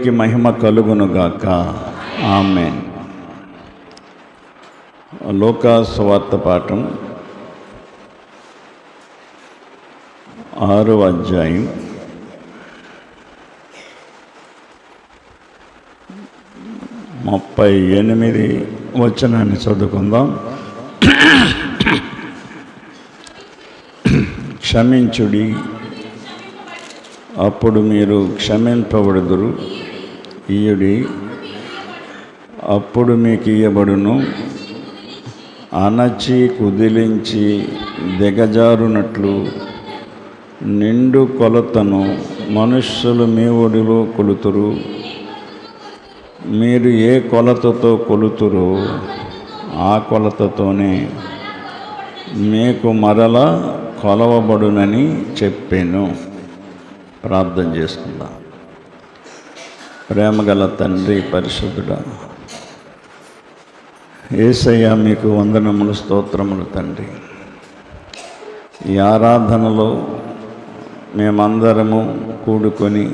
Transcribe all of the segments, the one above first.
దేవునికి మహిమ కలుగునుగాక. ఆమేన్. లూకా సువార్త పాఠం 6వ అధ్యాయం 38 వచనాన్ని చదువుకుందాం. క్షమించుడి, అప్పుడు మీరు క్షమింపబడుదురు. ఇయ్యుడి, అప్పుడు మీకు ఇయ్యబడును. అణచి కుదిలించి దిగజారునట్లు నిండు కొలతను మనుష్యులు మీ ఒడిలో కొలుతురు. మీరు ఏ కొలతతో కొలుతురో ఆ కొలతతోనే మీకు మరల కొలవబడునని చెప్పాను. ప్రార్థన చేసుకుందాం. ప్రేమగల తండ్రి, పరిశుద్ధుడా, యేసయ్య, మీకు వందనములు, స్తోత్రములు తండ్రి. ఈ ఆరాధనలో మేమందరము కూడుకొని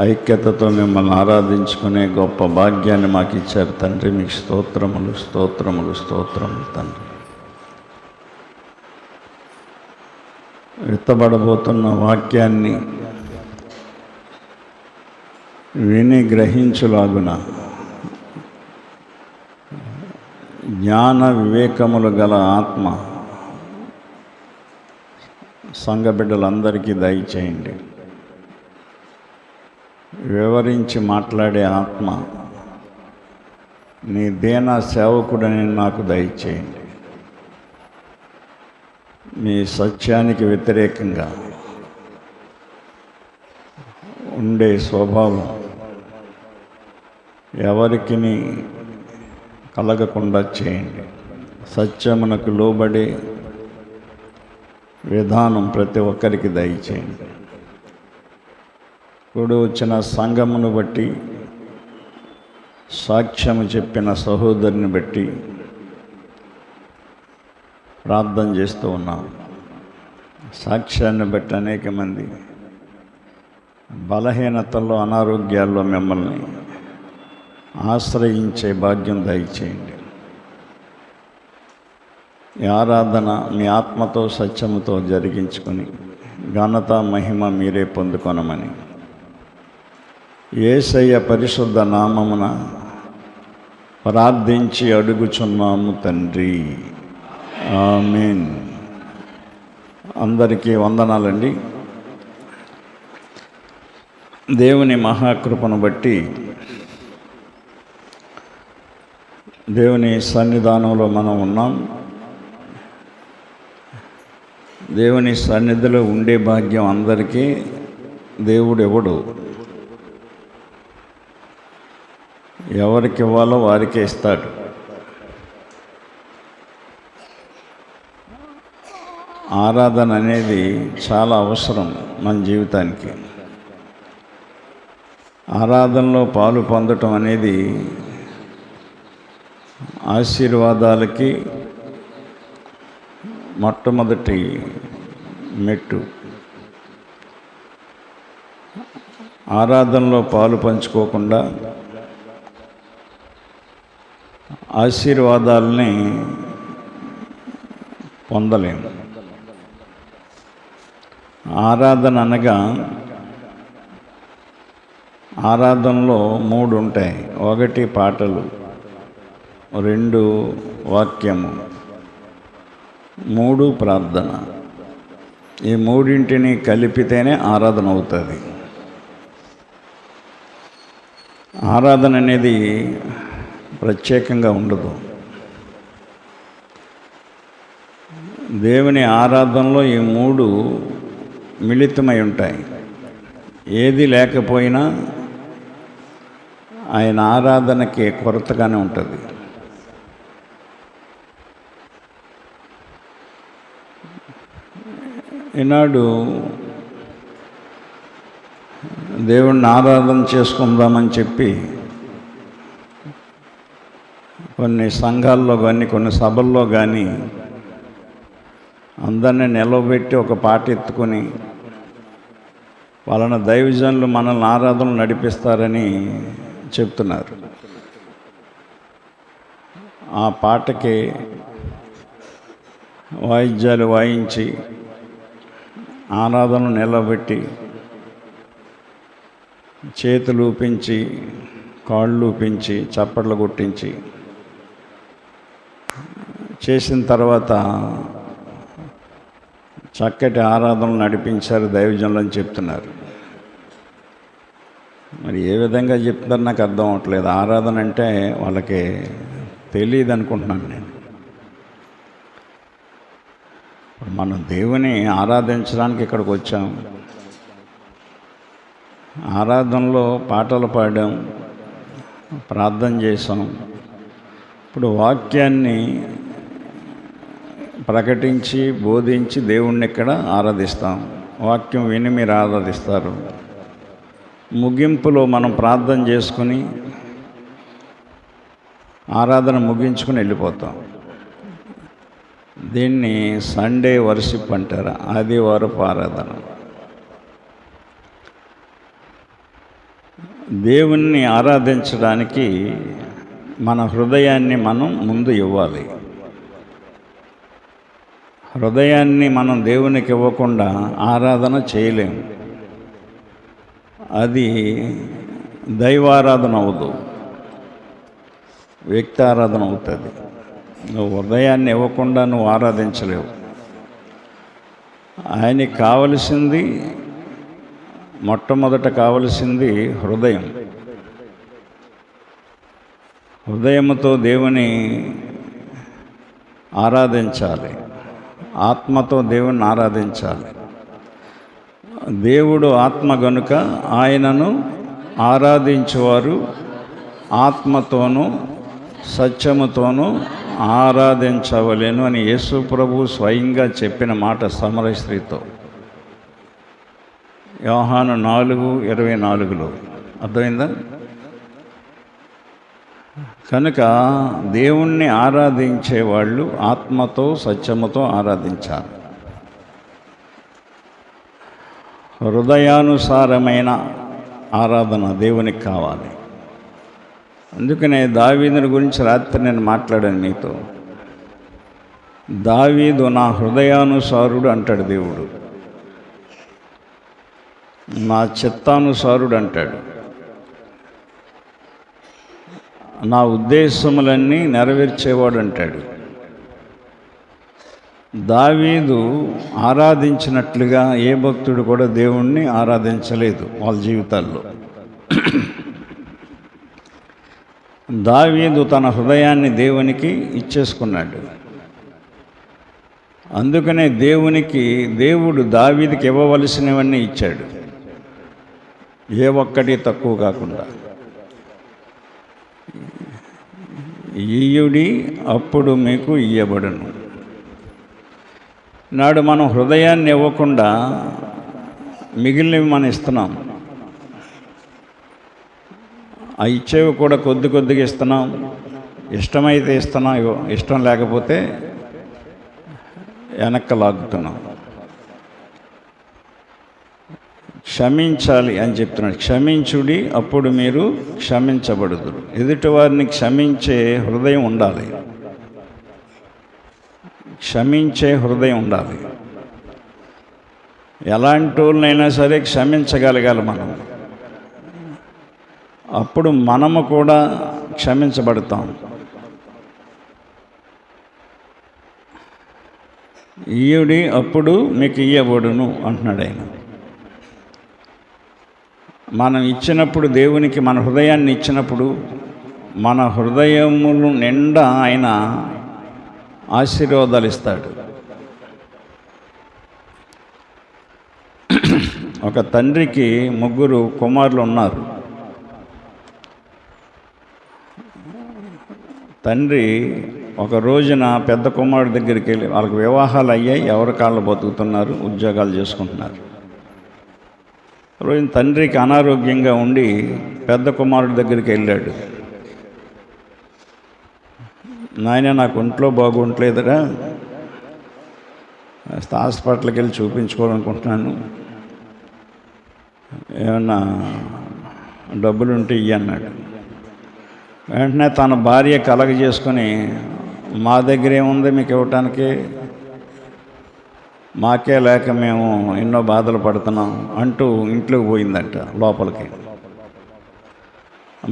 ఐక్యతతో మిమ్మల్ని ఆరాధించుకునే గొప్ప భాగ్యాన్ని మాకు ఇచ్చారు తండ్రి. మీకు స్తోత్రములు, స్తోత్రములు, స్తోత్రములు తండ్రి. ఎత్తబడబోతున్న వాక్యాన్ని విని గ్రహించులాగున జ్ఞాన వివేకములు గల ఆత్మ సంఘ బిడ్డలందరికీ దయచేయండి. వివరించి మాట్లాడే ఆత్మ నీ దీన సేవకుడని నాకు దయచేయండి. మీ సత్యానికి వ్యతిరేకంగా ఉండే స్వభావం ఎవరికి కలగకుండా చేయండి. సత్యమునకు లోబడే విధానం ప్రతి ఒక్కరికి దయచేయండి. కూడి వచ్చిన సంఘమును బట్టి, సాక్ష్యము చెప్పిన సహోదరుని బట్టి ప్రార్థన చేస్తూ ఉన్నాం. సాక్ష్యాన్ని బట్టి అనేక మంది బలహీనతల్లో, అనారోగ్యాల్లో మిమ్మల్ని ఆశ్రయించే భాగ్యం దయచేయండి. ఈ ఆరాధన మీ ఆత్మతో, సత్యముతో జరిగించుకొని ఘనత, మహిమ మీరే పొందుకొనమని యేసయ్య పరిశుద్ధ నామమున ప్రార్థించి అడుగుచున్నాము తండ్రి. ఆమేన్. అందరికీ వందనాలండి. దేవుని మహాకృపను బట్టి దేవుని సన్నిధానంలో మనం ఉన్నాం. దేవుని సన్నిధిలో ఉండే భాగ్యం అందరికీ దేవుడు ఎవడు ఎవరికి ఇవ్వాలో వారికే ఇస్తాడు. ఆరాధన అనేది చాలా అవసరం మన జీవితానికి. ఆరాధనలో పాలు పొందటం అనేది ఆశీర్వాదాలకి మొట్టమొదటి మెట్టు. ఆరాధనలో పాలు పంచుకోకుండా ఆశీర్వాదాలని పొందలేము. ఆరాధన అనగా ఆరాధనలో 3 ఉంటాయి. 1 పాటలు, 2 వాక్యము, 3 ప్రార్థన. ఈ 3ంటిని కలిపితేనే ఆరాధన అవుతుంది. ఆరాధన అనేది ప్రత్యేకంగా ఉండదు. దేవుని ఆరాధనలో ఈ 3 మిళితమై ఉంటాయి. ఏది లేకపోయినా ఆయన ఆరాధనకి కొరతగానే ఉంటుంది. ఈనాడు దేవుణ్ణి ఆరాధన చేసుకుందామని చెప్పి కొన్ని సంఘాల్లో కానీ, కొన్ని సభల్లో కానీ అందరినీ నిలవబెట్టి ఒక పాట ఎత్తుకొని వలన దైవజనులు మనల్ని ఆరాధనలు నడిపిస్తారని చెప్తున్నారు. ఆ పాటకి వాయిద్యాలు వాయించి ఆరాధనలు నిలబెట్టి చేతులు ఊపించి కాళ్ళు ఊపించి చప్పట్లు కొట్టించి చేసిన తర్వాత చక్కటి ఆరాధనలు నడిపించారు దైవజనులు అని చెప్తున్నారు. మరి ఏ విధంగా చెప్తారు నాకు అర్థం అవ్వట్లేదు. ఆరాధన అంటే వాళ్ళకి తెలియదు అనుకుంటున్నాను నేను. మనం దేవుని ఆరాధించడానికి ఇక్కడికి వచ్చాం. ఆరాధనలో పాటలు పాడాం, ప్రార్థన చేసాం. ఇప్పుడు వాక్యాన్ని ప్రకటించి బోధించి దేవుణ్ణి ఇక్కడ ఆరాధిస్తాం. వాక్యం విని మీరు ఆరాధిస్తారు. ముగింపులో మనం ప్రార్థన చేసుకుని ఆరాధన ముగించుకుని వెళ్ళిపోతాం. దీన్ని సండే వర్షిప్ అంటారు, ఆదివారపు ఆరాధన. దేవుణ్ణి ఆరాధించడానికి మన హృదయాన్ని మనం ముందు ఇవ్వాలి. హృదయాన్ని మనం దేవునికి ఇవ్వకుండా ఆరాధన చేయలేము. అది దైవారాధన అవ్వదు, వ్యక్తి ఆరాధన అవుతుంది. నువ్వు హృదయాన్ని ఇవ్వకుండా నువ్వు ఆరాధించలేవు. ఆయనకి కావలసింది, మొట్టమొదట కావలసింది హృదయం. హృదయముతో దేవుని ఆరాధించాలి, ఆత్మతో దేవుని ఆరాధించాలి. దేవుడు ఆత్మ గనుక ఆయనను ఆరాధించువారు ఆత్మతోనూ సత్యముతోనూ ఆరాధించవలెను అని యేసు ప్రభు స్వయంగా చెప్పిన మాట సమరయ స్త్రీతో, యోహాను 4:24. అర్థమైందా? కనుక దేవుణ్ణి ఆరాధించే వాళ్ళు ఆత్మతో సత్యముతో ఆరాధించాలి. హృదయానుసారమైన ఆరాధన దేవునికి కావాలి. అందుకనే దావీదుని గురించి రాత్రి నేను మాట్లాడాను మీతో. దావీదు నా హృదయానుసారుడు అంటాడు దేవుడు, నా చిత్తానుసారుడు అంటాడు, నా ఉద్దేశములన్నీ నెరవేర్చేవాడు అంటాడు. దావీదు ఆరాధించినట్లుగా ఏ భక్తుడు కూడా దేవుణ్ణి ఆరాధించలేదు వాళ్ళ జీవితాల్లో. దావీదు తన హృదయాన్ని దేవునికి ఇచ్చేసుకున్నాడు. అందుకనే దేవుడు దావీదుకి ఇవ్వవలసినవన్నీ ఇచ్చాడు, ఏ ఒక్కటి తక్కువ కాకుండా. ఇయ్యుడి అప్పుడు మీకు ఇయ్యబడును. నాడు మనం హృదయాన్ని ఇవ్వకుండా మిగిలినవి మనం ఇస్తున్నాం. ఆ ఇచ్చేవి కూడా కొద్ది కొద్దిగా ఇస్తున్నాం. ఇష్టమైతే ఇస్తున్నాం, ఇష్టం లేకపోతే వెనక్కి లాగుతున్నాం. క్షమించాలి అని చెప్తున్నాడు. క్షమించుడి అప్పుడు మీరు క్షమించబడుదురు. ఎదుటివారిని క్షమించే హృదయం ఉండాలి, క్షమించే హృదయం ఉండాలి. ఎలాంటి వాళ్ళనైనా సరే క్షమించగలగాలి మనం. అప్పుడు మనము కూడా క్షమించబడతాం. ఇయ్యుడి అప్పుడు మీకు ఇయ్యబడును అంటున్నాడు ఆయన. మనం ఇచ్చినప్పుడు, దేవునికి మన హృదయాన్ని ఇచ్చినప్పుడు, మన హృదయములు నిండా ఆయన ఆశీర్వాదాలు ఇస్తాడు. ఒక తండ్రికి 3 కుమారులు ఉన్నారు. తండ్రి ఒక రోజున పెద్ద కుమారుడి దగ్గరికి వెళ్ళి, వాళ్ళకి వివాహాలు అయ్యాయి, ఎవరి కాళ్ళు బతుకుతున్నారు, ఉద్యోగాలు చేసుకుంటున్నారు. రోజున తండ్రికి అనారోగ్యంగా ఉండి పెద్ద కుమారుడి దగ్గరికి వెళ్ళాడు. నాయన నాకు ఒంట్లో బాగుంటలేదురా, హాస్పిటల్కి వెళ్ళి చూపించుకోవాలనుకుంటున్నాను, ఏమన్నా డబ్బులుంటే ఇయ్యి అన్నాడు. వెంటనే తన భార్య కలగ చేసుకొని, మా దగ్గర ఏముంది మీకు ఇవ్వటానికి, మాకే లేక మేము ఎన్నో బాధలు పడుతున్నాం అంటూ ఇంట్లోకి పోయిందంట లోపలికి.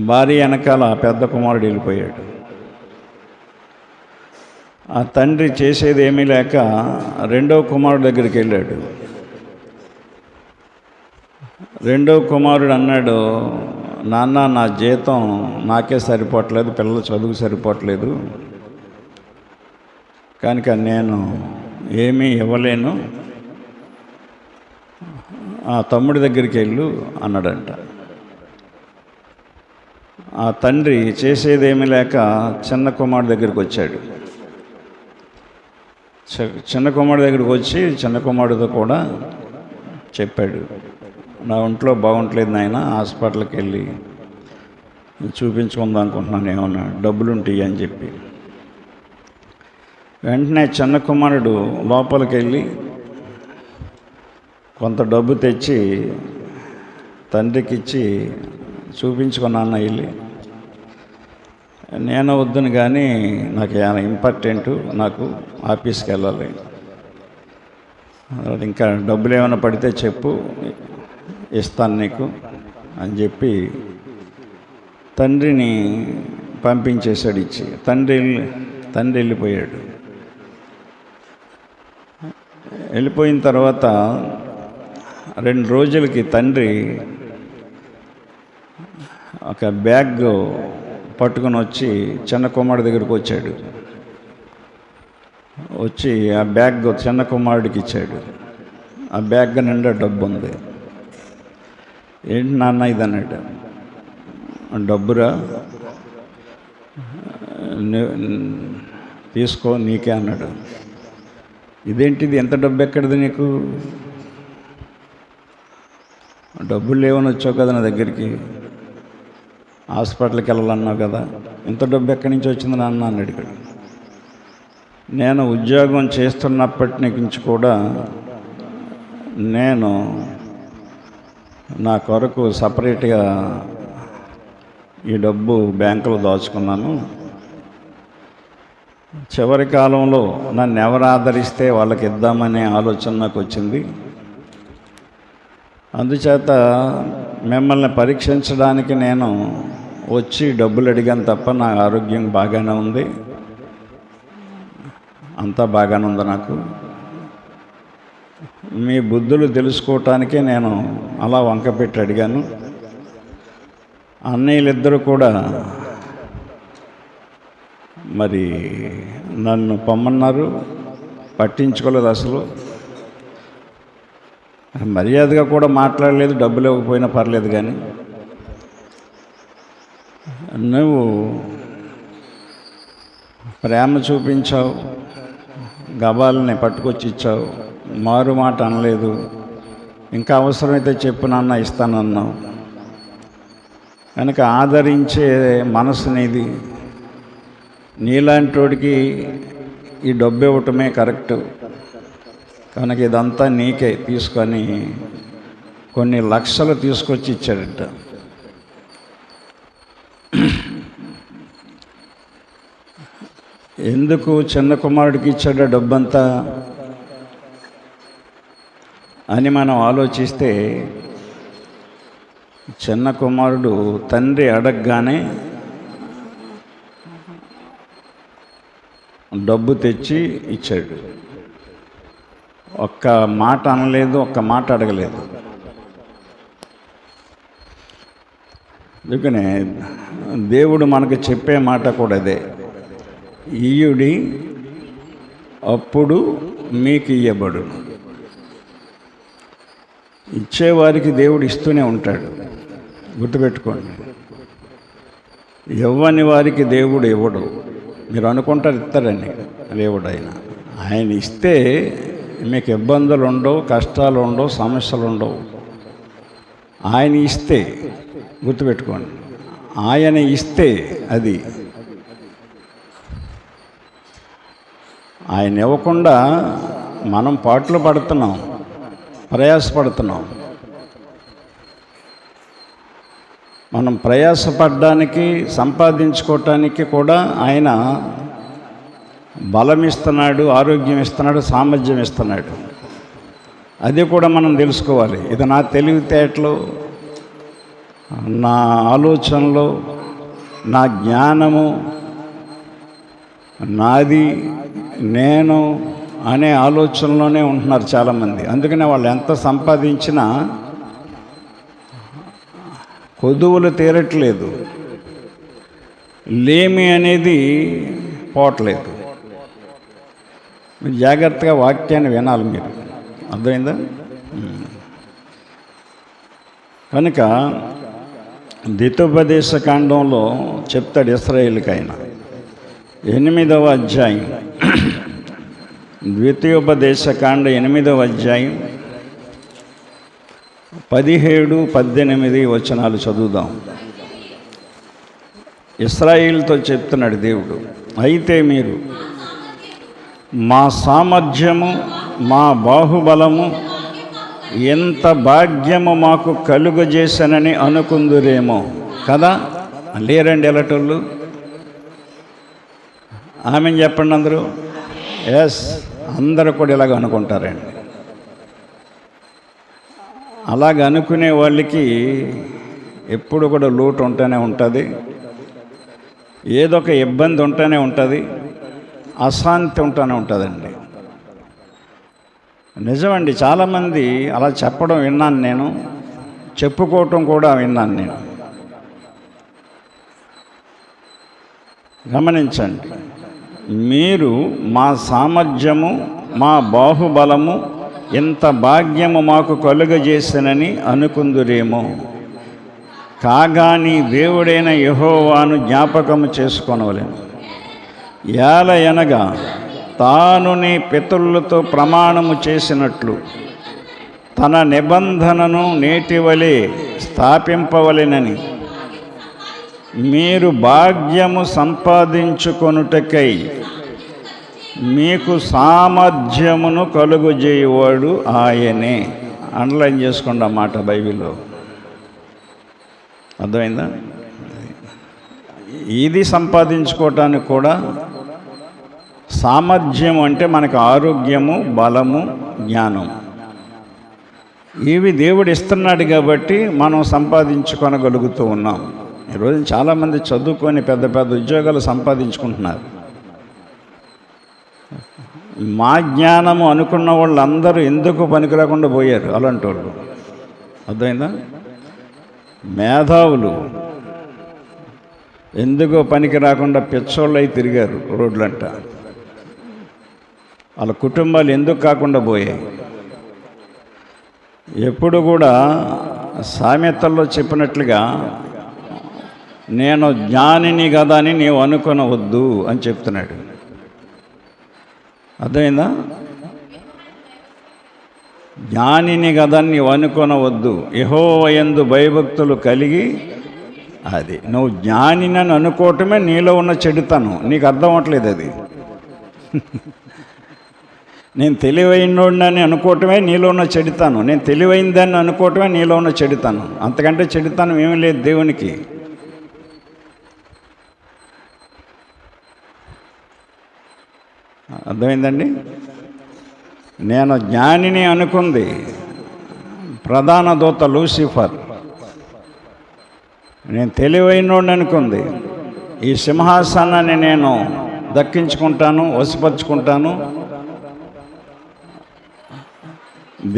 భార్య వెనకాల పెద్ద కుమారుడు వెళ్ళిపోయాడు. ఆ తండ్రి చేసేది ఏమీ లేక రెండవ కుమారుడు దగ్గరికి వెళ్ళాడు. రెండవ కుమారుడు అన్నాడు, నాన్న నా జీతం నాకే సరిపోవట్లేదు, పిల్లల చదువు సరిపోవట్లేదు, కనుక నేను ఏమీ ఇవ్వలేను, ఆ తమ్ముడి దగ్గరికి వెళ్ళు అన్నాడంట. ఆ తండ్రి చేసేదేమీ లేక చిన్న కుమారుడు దగ్గరికి వచ్చాడు. చిన్న కుమారుడు దగ్గరికి వచ్చి చిన్న కుమారుడితో కూడా చెప్పాడు, నా ఒంట్లో బాగుంటలేదు నాయన, హాస్పిటల్కి వెళ్ళి చూపించుకుందాం అనుకుంటున్నాను, ఏమన్నా డబ్బులుంటాయి అని చెప్పి. వెంటనే చిన్న కుమారుడు లోపలికి వెళ్ళి కొంత డబ్బు తెచ్చి తండ్రికి ఇచ్చి, చూపించుకున్నాను వెళ్ళి, నేను వద్దును కానీ నాకు ఏమైనా ఇంపార్టెంటు, నాకు ఆఫీస్కి వెళ్ళాలి, ఇంకా డబ్బులు ఏమైనా పడితే చెప్పు ఇస్తాను నీకు అని చెప్పి తండ్రిని పంపించేశాడు ఇచ్చి. తండ్రి వెళ్ళిపోయాడు. వెళ్ళిపోయిన తర్వాత 2 రోజులకి తండ్రి ఒక బ్యాగ్ పట్టుకొని వచ్చి చిన్న కుమారుడి దగ్గరికి వచ్చాడు. వచ్చి ఆ బ్యాగ్ చిన్న కుమారుడికి ఇచ్చాడు. ఆ బ్యాగ్ నిండా డబ్బు ఉంది. ఏంటి నాన్న ఇది అన్నాడు. డబ్బురా, తీసుకో నీకే అన్నాడు. ఇదేంటిది, ఎంత డబ్బు ఎక్కడిది నీకు, డబ్బులు లేవని వచ్చావు కదా నా దగ్గరికి, హాస్పిటల్కి వెళ్ళాలన్నావు కదా, ఇంత డబ్బు ఎక్కడి నుంచి వచ్చింది నాన్న అని అడిగాడు. నేను ఉద్యోగం చేస్తున్నప్పటి నుంచి కూడా నేను నా కొరకు సపరేట్గా ఈ డబ్బు బ్యాంకులో దాచుకున్నాను. చివరి కాలంలో నన్ను ఎవరు ఆదరిస్తే వాళ్ళకి ఇద్దామనే ఆలోచన నాకు వచ్చింది. అందుచేత మిమ్మల్ని పరీక్షించడానికి నేను వచ్చి డబ్బులు అడిగాను తప్ప, నా ఆరోగ్యం బాగానే ఉంది, అంతా బాగానే ఉంది. నాకు మీ బుద్ధులు తెలుసుకోవటానికే నేను అలా వంకపెట్టి అడిగాను. అన్నయ్యలిద్దరూ కూడా మరి నన్ను పొమ్మన్నారు, పట్టించుకోలేదు అసలు, మర్యాదగా కూడా మాట్లాడలేదు. డబ్బులు ఇవ్వకపోయినా పర్లేదు, కానీ నువ్వు ప్రేమ చూపించావు, గబాలని పట్టుకొచ్చి ఇచ్చావు, మారు మాట అనలేదు, ఇంకా అవసరమైతే చెప్పు నాన్న ఇస్తానన్నావు, కనుక ఆదరించే మనసు నీది. నీలాంటి వాడికి ఈ డబ్బు ఇవ్వటమే కరెక్టు, కనుక ఇదంతా నీకే తీసుకొని కొన్ని లక్షలు తీసుకొచ్చి ఇచ్చాడట. ఎందుకు చిన్న కుమారుడికి ఇచ్చాడు డబ్బంతా అని మనం ఆలోచిస్తే, చిన్న కుమారుడు తండ్రి అడగగానే డబ్బు తెచ్చి ఇచ్చాడు. ఒక్క మాట అనలేదు, ఒక్క మాట అడగలేదు. అందుకనే దేవుడు మనకు చెప్పే మాట కూడా అదే, ఇయ్యుడి అప్పుడు మీకు ఇయ్యబడును. ఇచ్చేవారికి దేవుడు ఇస్తూనే ఉంటాడు, గుర్తుపెట్టుకోండి. ఇవ్వని వారికి దేవుడు ఇవ్వడు. మీరు అనుకుంటారు ఇస్తారని, దేవుడు ఆయన ఇస్తే మీకు ఇబ్బందులు ఉండవు, కష్టాలు ఉండవు, సమస్యలు ఉండవు. ఆయన ఇస్తే, గుర్తుపెట్టుకోండి, ఆయన ఇస్తే అది. ఆయన ఇవ్వకుండా మనం పాటలు పడుతున్నాం, ప్రయాసపడుతున్నాం. మనం ప్రయాసపడడానికి, సంపాదించుకోవటానికి కూడా ఆయన బలం ఇస్తున్నాడు, ఆరోగ్యం ఇస్తున్నాడు, సామర్థ్యం ఇస్తున్నాడు. అది కూడా మనం తెలుసుకోవాలి. ఇది నా తెలివితేటలు, నా ఆలోచనలు, నా జ్ఞానము, నాది, నేను అనే ఆలోచనలోనే ఉంటున్నారు చాలామంది. అందుకనే వాళ్ళు ఎంత సంపాదించినా కొదువులు తీరట్లేదు, లేమి అనేది పోవట్లేదు. మీరు జాగ్రత్తగా వాక్యాన్ని వినాలి, మీరు అర్థమైందా? కనుక ద్వితోపదేశ కాండంలో చెప్తాడు ఇశ్రాయేలుకి ఆయన, 8వ అధ్యాయం, ద్వితీయోపదేశ కాండ 8వ అధ్యాయం 17, 18 వచనాలు చదువుదాం. ఇశ్రాయేలుతో చెప్తున్నాడు దేవుడు, అయితే మీరు మా సామర్థ్యము, మా బాహుబలము, ఎంత భాగ్యము మాకు కలుగజేసనని అనుకుందురేమో కదా. లేరండి ఎలాటోళ్ళు? ఆమెను చెప్పండి అందరూ. ఎస్, అందరూ కూడా ఇలాగ అనుకుంటారండి. అలాగ అనుకునే వాళ్ళకి ఎప్పుడు కూడా లోటు ఉంటూనే ఉంటుంది, ఏదో ఒక ఇబ్బంది ఉంటూనే ఉంటుంది, అశాంతి ఉంటూనే ఉంటుందండి. నిజమండి, చాలామంది అలా చెప్పడం విన్నాను నేను, చెప్పుకోవటం కూడా విన్నాను నేను. గమనించండి, మీరు మా సామర్థ్యము, మా బాహుబలము, ఎంత భాగ్యము మాకు కలుగజేసనని అనుకుందురేమో, కాగా నీ దేవుడైన యెహోవాను జ్ఞాపకము చేసుకొనవలెను. ఏలయనగా తాను నీ పితరులతో ప్రమాణము చేసినట్లు తన నిబంధనను నేటివలే స్థాపింపవలెనని మీరు భాగ్యము సంపాదించుకొనుటకై మీకు సామర్థ్యమును కలుగజేయువాడు ఆయనే. అండర్లైన్ చేసుకోండి ఆ మాట బైబిల్లో. అర్థమైందా? ఇది సంపాదించుకోవటానికి కూడా సామర్థ్యం అంటే మనకు ఆరోగ్యము, బలము, జ్ఞానం, ఇవి దేవుడు ఇస్తున్నాడు కాబట్టి మనం సంపాదించుకొనగలుగుతూ ఉన్నాం. ఈరోజు చాలామంది చదువుకొని పెద్ద పెద్ద ఉద్యోగాలు సంపాదించుకుంటున్నారు. మా జ్ఞానము అనుకున్న వాళ్ళందరూ ఎందుకు పనికిరాకుండా పోయారు అలాంటి వాళ్ళు. అర్థమైందా? మేధావులు ఎందుకో పనికి రాకుండా పిచ్చోళ్ళు అయి తిరిగారు రోడ్లంట. వాళ్ళ కుటుంబాలు ఎందుకు కాకుండా పోయాయి? ఎప్పుడు కూడా సామెతల్లో చెప్పినట్లుగా నేను జ్ఞానిని కదా అని నీవు అనుకొనవద్దు అని చెప్తున్నాడు. అర్థమైందా? జ్ఞానిని కదా నీవు అనుకొనవద్దు, యెహోవా యందు భయభక్తులు కలిగి. అది నువ్వు జ్ఞానిని అనుకోవటమే నీలో ఉన్న చెడుతనం. నీకు అర్థం అవ్వట్లేదు అది. నేను తెలివైనోడిని అనుకోవటమే నీలో ఉన్న చెడుతనం. నేను తెలివైందాన్ని అనుకోవటమే నీలో ఉన్న చెడుతనం. అంతకంటే చెడుతనం ఏమీ లేదు దేవునికి. అర్థమైందండి? నేను జ్ఞానిని అనుకుంది ప్రధాన దూత లూసిఫర్. నేను తెలివైనోడిని అనుకుంది ఈ సింహాసనాన్ని నేను దక్కించుకుంటాను, వశపరుచుకుంటాను,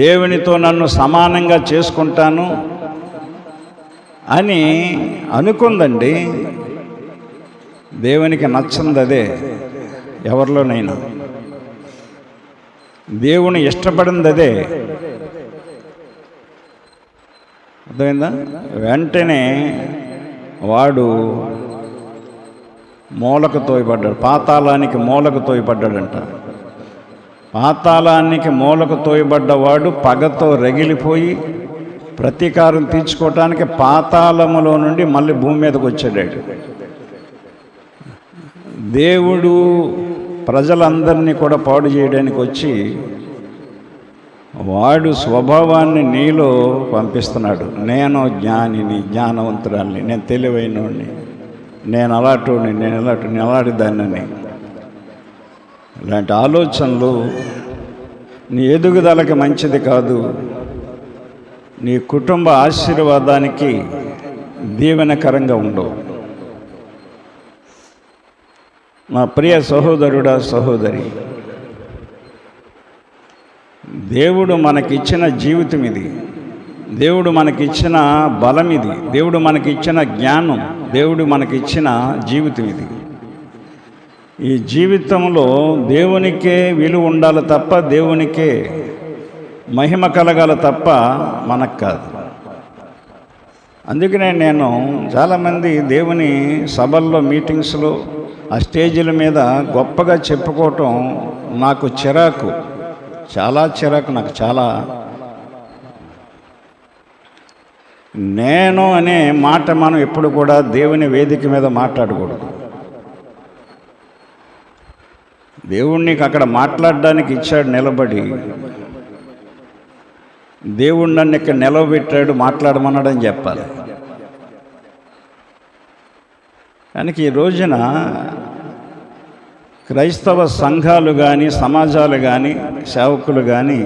దేవునితో నన్ను సమానంగా చేసుకుంటాను అని అనుకుందండి. దేవునికి నచ్చింది అదే. ఎవరిలోనైనా దేవుని ఇష్టపడింది అదే. అర్థమైందా? వెంటనే వాడు మూలకు తోయబడ్డాడు, పాతాళానికి మూలకు తోయబడ్డాడంట. పాతాళానికి మూలకు తోయబడ్డవాడు పగతో రగిలిపోయి ప్రతీకారం తీర్చుకోవటానికి పాతాళములో నుండి మళ్ళీ భూమి మీదకి వచ్చాడు. దేవుడు ప్రజలందరినీ కూడా పాడు చేయడానికి వచ్చి వాడు స్వభావాన్ని నీలో పంపిస్తున్నాడు. నేను జ్ఞానిని, జ్ఞానవంతురాల్ని, నేను తెలివైనోడిని, నేను అలాంటి నేను అలాంటిదాన్ని. ఇలాంటి ఆలోచనలు నీ ఎదుగుదలకి మంచిది కాదు, నీ కుటుంబ ఆశీర్వాదానికి దీవెనకరంగా ఉండవు. నా ప్రియ సహోదరుడా, సహోదరి, దేవుడు మనకిచ్చిన జీవితం ఇది, దేవుడు మనకిచ్చిన బలం ఇది, దేవుడు మనకిచ్చిన జ్ఞానం, దేవుడు మనకిచ్చిన జీవితం ఇది. ఈ జీవితంలో దేవునికే విలువ ఉండాలి తప్ప, దేవునికే మహిమ కలగాలి తప్ప మనకు కాదు. అందుకనే నేను చాలామంది దేవుని సభల్లో, మీటింగ్స్లో, ఆ స్టేజీల మీద గొప్పగా చెప్పుకోవటం నాకు చిరాకు, చాలా చిరాకు. నాకు చాలా నేను అనే మాట మనం ఎప్పుడు కూడా దేవుని వేదిక మీద మాట్లాడకూడదు. దేవుడు నీకు అక్కడ మాట్లాడడానికి ఇచ్చాడు నిలబడి, దేవుడు నన్ను ఇక్కడ నిలవబెట్టాడు మాట్లాడమన్నాడని చెప్పాలి. కానీ ఈ రోజున క్రైస్తవ సంఘాలు కానీ, సమాజాలు కానీ, సేవకులు కానీ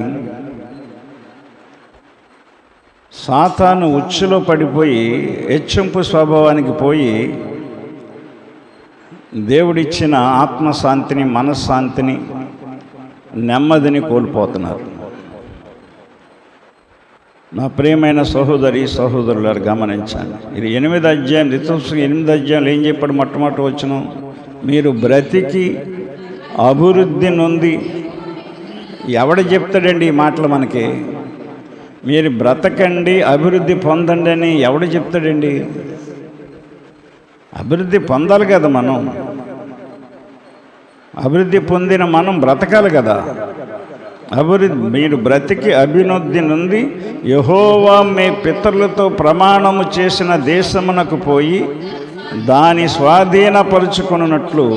సాతాను ఉచ్చులో పడిపోయి హెచ్చింపు స్వభావానికి పోయి దేవుడిచ్చిన ఆత్మశాంతిని, మనశ్శాంతిని, నెమ్మదిని కోల్పోతున్నారు. నా ప్రియమైన సహోదరి సహోదరులారు గమనించండి. ఇది 8వ అధ్యాయం, ఋతువుకి 8వ అధ్యాయంలో ఏం చెప్పాడు? మొట్టమొదటి వచనం, మీరు బ్రతికి అభివృద్ధి నొంది. ఎవడు చెప్తాడండి ఈ మాటలు మనకి? మీరు బ్రతకండి, అభివృద్ధి పొందండి అని ఎవడు చెప్తాడండి? అభివృద్ధి పొందాలి కదా మనం. అభివృద్ధి పొందిన మనం బ్రతకాలి కదా. మీరు బ్రతికి అభివృద్ధి నుండి యెహోవా మీ పితరులతో ప్రమాణము చేసిన దేశమునకు పోయి దాని స్వాధీనపరుచుకున్నట్లు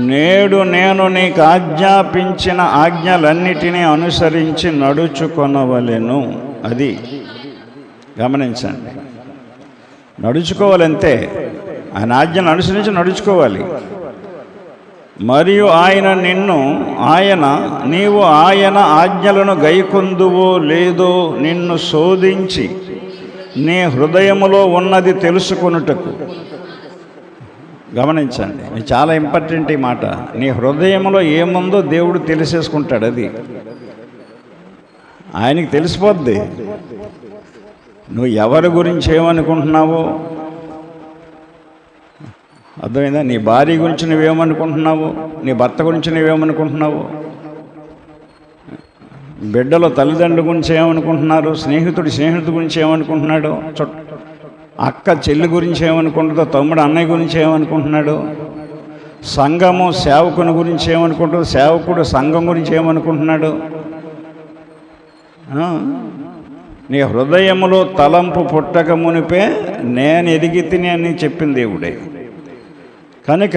నేడు నేను నీకు ఆజ్ఞాపించిన ఆజ్ఞలన్నిటినీ అనుసరించి నడుచుకొనవలెను. అది గమనించండి. నడుచుకోవాలంతే, ఆయన ఆజ్ఞను అనుసరించి నడుచుకోవాలి. మరియు నీవు ఆయన ఆజ్ఞలను గైకొందువో లేదో నిన్ను శోధించి నీ హృదయములో ఉన్నది తెలుసుకొనుటకు. గమనించండి, ఇది చాలా ఇంపార్టెంట్ ఈ మాట. నీ హృదయంలో ఏముందో దేవుడు తెలిసేసుకుంటాడు. అది ఆయనకి తెలిసిపోద్ది. నువ్వు ఎవరి గురించి ఏమనుకుంటున్నావో అర్థమైందా? నీ భార్య గురించి నువ్వేమనుకుంటున్నావు, నీ భర్త గురించి నువ్వేమనుకుంటున్నావు, బిడ్డలో తల్లిదండ్రుల గురించి ఏమనుకుంటున్నారు, స్నేహితుడి గురించి ఏమనుకుంటున్నాడు, అక్క చెల్లి గురించి ఏమనుకుంటుందో, తమ్ముడు అన్నయ్య గురించి ఏమనుకుంటున్నాడు, సంఘము సేవకుని గురించి ఏమనుకుంటుందో, సేవకుడు సంఘం గురించి ఏమనుకుంటున్నాడు. నీ హృదయములో తలంపు పుట్టక మునిపే నేను ఎరిగి తిని అని చెప్పింది దేవుడే. కనుక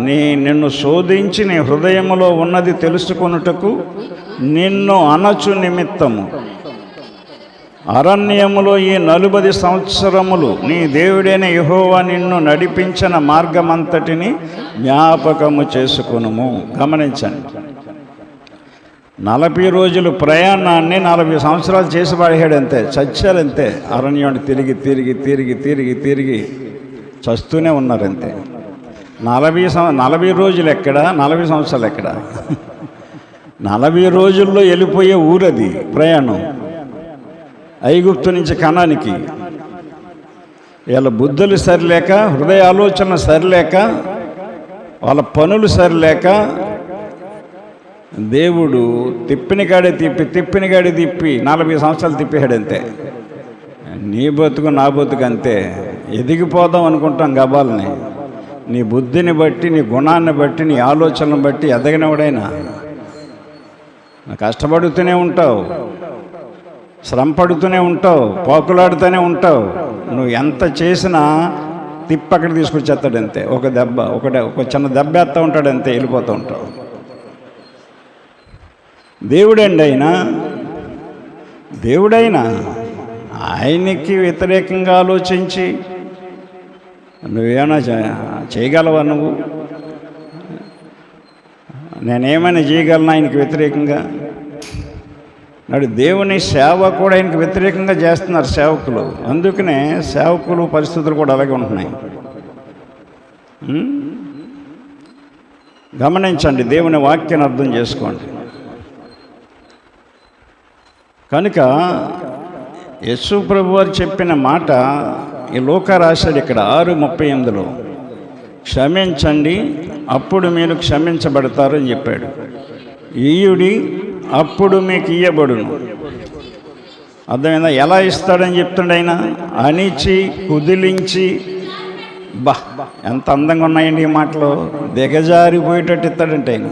నిన్ను శోధించి నీ హృదయములో ఉన్నది తెలుసుకొనుటకు నిన్ను అనచు నిమిత్తము అరణ్యములో ఈ 40 సంవత్సరములు నీ దేవుడైన యెహోవా నిన్ను నడిపించిన మార్గమంతటిని జ్ఞాపకము చేసుకొనుము. గమనించండి, 40 రోజులు ప్రయాణాన్ని 40 సంవత్సరాలు చేసి పడేశాడు. అంతే, చచ్చారంతే. అరణ్యాన్ని తిరిగి తిరిగి తిరిగి తిరిగి తిరిగి చస్తూనే ఉన్నారంతే. 40 రోజులు ఎక్కడ, 40 సంవత్సరాలు ఎక్కడ? 40 రోజుల్లో వెళ్ళిపోయే ఊరది ప్రయాణం, ఐగుప్తు నుంచి కనానికి. వీళ్ళ బుద్ధులు సరిలేక, హృదయ ఆలోచన సరిలేక, వాళ్ళ పనులు సరిలేక దేవుడు తిప్పిన కాడే తిప్పి 40 సంవత్సరాలు తిప్పాడు. అంతే. నీ బతుకు నా బతుకు అంతే. ఎదిగిపోదాం అనుకుంటాం గబాల్ని. నీ బుద్ధిని బట్టి, నీ గుణాన్ని బట్టి, నీ ఆలోచనను బట్టి ఎదగినవాడైనా కష్టపడుతూనే ఉంటావు, శ్రమ పడుతూనే ఉంటావు, పాకులాడుతూనే ఉంటావు. నువ్వు ఎంత చేసినా తిప్పి అక్కడ తీసుకొచ్చేస్తాడు. అంతే. ఒక చిన్న దెబ్బ వేస్తూ ఉంటాడు. అంతే, వెళ్ళిపోతూ ఉంటావు. దేవుడండి ఆయన దేవుడైనా ఆయనకి వ్యతిరేకంగా ఆలోచించి నువ్వేమైనా చేయగలవా? నువ్వు నేనేమైనా చేయగలను ఆయనకి వ్యతిరేకంగా? నాడు దేవుని సేవ కూడా ఆయనకి వ్యతిరేకంగా చేస్తున్నారు సేవకులు. అందుకనే సేవకులు పరిస్థితులు కూడా అలాగే ఉంటున్నాయి. గమనించండి, దేవుని వాక్యాన్ని అర్థం చేసుకోండి. కనుక యేసు ప్రభు వారు చెప్పిన మాట ఈ లూకా రాశాడు ఇక్కడ 6:38 క్షమించండి అప్పుడు మీరు క్షమించబడతారు అని చెప్పాడు. ఇయ్యుడి అప్పుడు మీకు ఇయ్యబడును. అర్థమైందా? ఎలా ఇస్తాడని చెప్తుండే ఆయన? అణిచి కుదిలించి. ఎంత అందంగా ఉన్నాయండి ఈ మాటలు. దిగజారిపోయేటట్టు ఇస్తాడంటే ఆయన.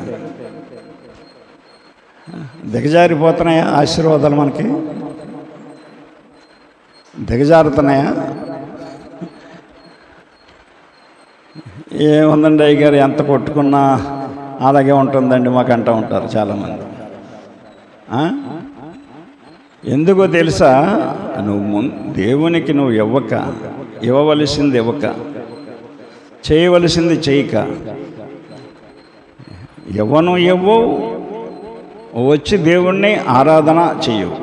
దిగజారిపోతున్నాయా ఆశీర్వాదాలు? మనకి దిగజారుతున్నాయా? ఏముందండి అయ్యగారు, ఎంత కొట్టుకున్నా అలాగే ఉంటుందండి మాకు అంటూ ఉంటారు చాలామంది. ఎందుకో తెలుసా? నువ్వు దేవునికి నువ్వు ఇవ్వవలసింది ఇవ్వక, చేయవలసింది చేయక, ఇవ్వవు వచ్చి దేవుణ్ణి ఆరాధన చెయ్యవు,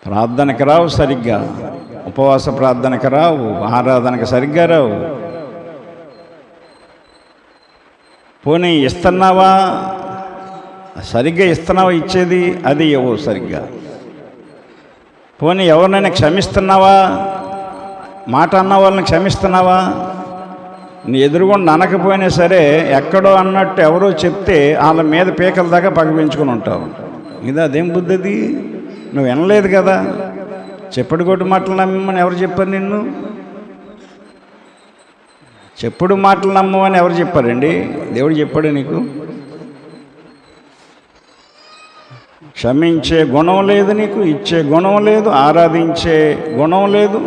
ప్రార్థనకి రావు సరిగ్గా, ఉపవాస ప్రార్థనకి రావు, ఆరాధనకి సరిగ్గా రావు. పోనీ ఇస్తున్నావా? సరిగ్గా ఇస్తున్నావా? ఇచ్చేది అది ఇవ్వవు సరిగ్గా. పోనీ ఎవరినైనా క్షమిస్తున్నావా? మాట అన్న వాళ్ళని క్షమిస్తున్నావా? నీ ఎదురుగుండా అనకపోయినా సరే ఎక్కడో అన్నట్టు ఎవరో చెప్తే వాళ్ళ మీద పీకల దాకా పగపించుకుని ఉంటావు. ఇది అదేం బుద్ధి? అది నువ్వు వినలేదు కదా. చెప్పుడు కొట్టు మాటలు నమ్మని ఎవరు చెప్పారు నిన్ను? చెప్పుడు మాటలు నమ్మని ఎవరు చెప్పారండి? దేవుడు చెప్పాడు నీకు. క్షమించే గుణం లేదు నీకు, ఇచ్చే గుణం లేదు, ఆరాధించే గుణం లేదు.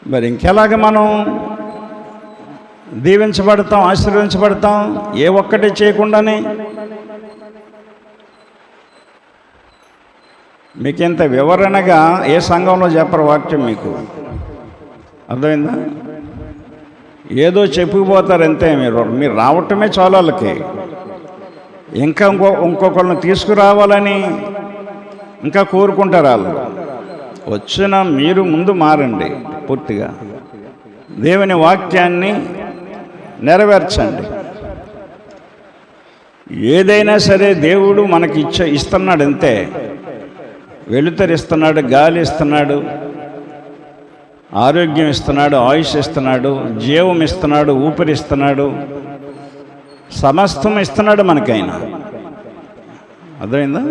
మరి ఇంకెలాగ మనం దీవించబడతాం, ఆశీర్వదించబడతాం? ఏ ఒక్కటి చేయకుండానే. మీకింత వివరణగా ఏ సంఘంలో చెప్పరు వాక్యం మీకు. అర్థమైందా? ఏదో చెప్పుకుపోతారు అంతే. మీరు రావటమే చాలు వాళ్ళకి. ఇంకా ఇంకొకళ్ళని తీసుకురావాలని ఇంకా కోరుకుంటారు వాళ్ళు. వచ్చిన మీరు ముందు మారండి పూర్తిగా. దేవుని వాక్యాన్ని నెరవేర్చండి. ఏదైనా సరే దేవుడు మనకి ఇస్తున్నాడు అంతే. వెలుతురు ఇస్తున్నాడు, గాలి ఇస్తున్నాడు, ఆరోగ్యం ఇస్తున్నాడు, ఆయుష్ ఇస్తున్నాడు, జీవం ఇస్తున్నాడు, ఊపిరిస్తున్నాడు, సమస్తం ఇస్తున్నాడు మనకైనా. అర్థమైందా?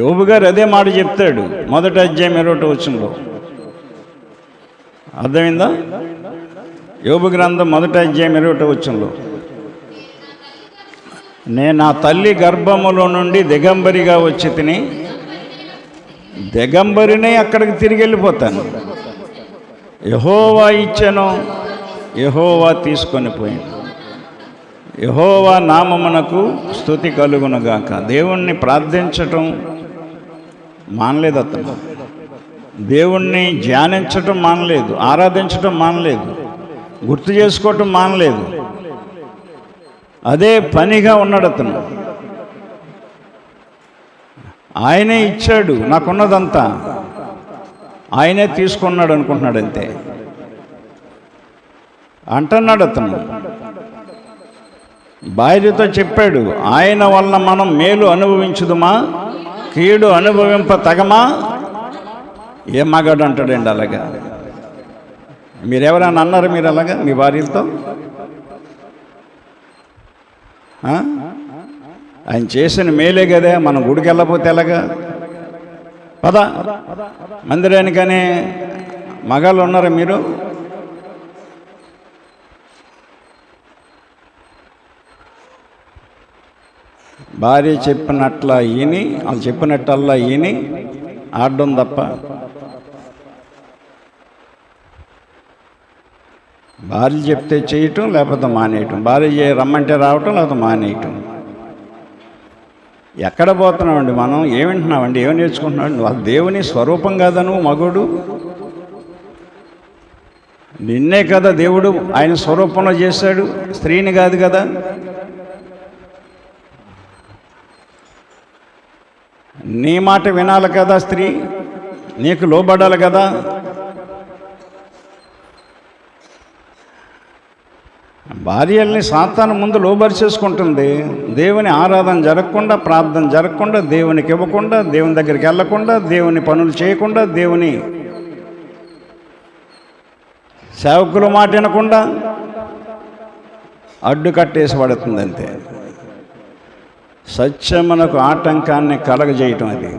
యోబు గారు అదే మాట చెప్తాడు 1వ అధ్యాయం 20వ వచనంలో. అర్థమైందా? యోబు గ్రంథం 1వ అధ్యాయం 20వ వచనంలో, నేను నా తల్లి గర్భములో నుండి దిగంబరిగా వచ్చి తిని దిగంబరినే అక్కడికి తిరిగి వెళ్ళిపోతాను. యెహోవా ఇచ్చెను, యెహోవా తీసుకొని పోయాను. యెహోవా నామమునకు స్తుతి కలుగునుగాక. దేవుణ్ణి ప్రార్థించటం మానలేదు అతను. దేవుణ్ణి ధ్యానించటం మానలేదు, ఆరాధించటం మానలేదు, గుర్తు చేసుకోవటం మానలేదు. అదే పనిగా ఉన్నాడు అతను. ఆయనే ఇచ్చాడు, నాకున్నదంతా ఆయనే తీసుకున్నాడు అనుకుంటున్నాడు అంతే అంటున్నాడు అతను. భార్యతో చెప్పాడు, ఆయన వలన మనం మేలు అనుభవించుదుమా, కీడు అనుభవింప తగమా? ఏ మగాడు అంటాడండి అలాగా? మీరెవరైనా అన్నారు మీరు అలాగా మీ భార్యలతో? ఆయన చేసిన మేలే కదా, మనం గుడికి వెళ్ళకపోతే ఎలాగా? పద మందిరానికనే మగాళ్ళు ఉన్నారా మీరు? భార్య చెప్పినట్ల ఈని, వాళ్ళు చెప్పినట్టల్లా ఈని ఆడడం తప్ప. భార్య చెప్తే చేయటం, లేకపోతే మానేయటం. భార్య రమ్మంటే రావటం, లేకపోతే మానేయటం. ఎక్కడ పోతున్నామండి మనం? ఏం వింటున్నామండి? ఏం నేర్చుకుంటున్నామండి? వాళ్ళు దేవుని స్వరూపం కాదా నువ్వు? మగోడు నిన్నే కదా దేవుడు ఆయన స్వరూపంలో చేశాడు, స్త్రీని కాదు కదా. నీ మాట వినాలి కదా స్త్రీ, నీకు లోబడాలి కదా. భార్యల్ని సాతాను ముందు లోబరిచేసుకుంటుంది. దేవుని ఆరాధన జరగకుండా, ప్రార్థన జరగకుండా, దేవునికి ఇవ్వకుండా, దేవుని దగ్గరికి వెళ్ళకుండా, దేవుని పనులు చేయకుండా, దేవుని సేవకుల మాట వినకుండా అడ్డు కట్టేసి పడుతుంది. అంతే సత్యమునకు ఆటంకాన్ని కలగజేయటం. అది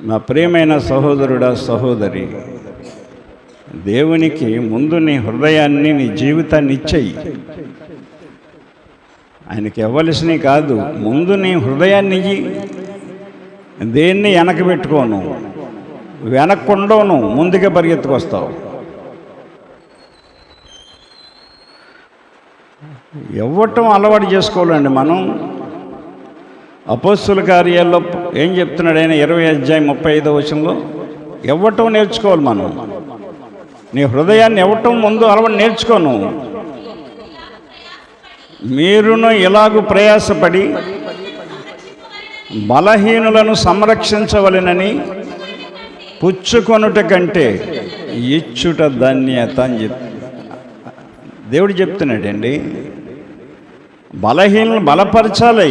నా ప్రియమైన సహోదరుడా, సహోదరి, దేవునికి ముందు నీ హృదయాన్ని, నీ జీవితాన్ని ఇచ్చేయి. ఆయనకి ఇవ్వలసినవి కాదు, ముందు నీ హృదయాన్ని ఇయ్యి. దేన్ని వెనక పెట్టుకోను, వెనక్కుండోను, ముందుగా పరిగెత్తుకొస్తావు. ఇవ్వటం అలవాటు చేసుకోవాలండి మనం. అపోస్తుల కార్యాల్లో ఏం చెప్తున్నాడు ఆయన? 20:35 ఇవ్వటం నేర్చుకోవాలి మనం. నీ హృదయాన్ని ఇవ్వటం ముందు అలవాటు నేర్చుకోను. మీరును ఇలాగూ ప్రయాసపడి బలహీనులను సంరక్షించవలెనని పుచ్చుకొనుట కంటే ఇచ్చుట ధన్యత అని దేవుడు చెప్తున్నాడండి. బలహీనులను బలపరచాలి,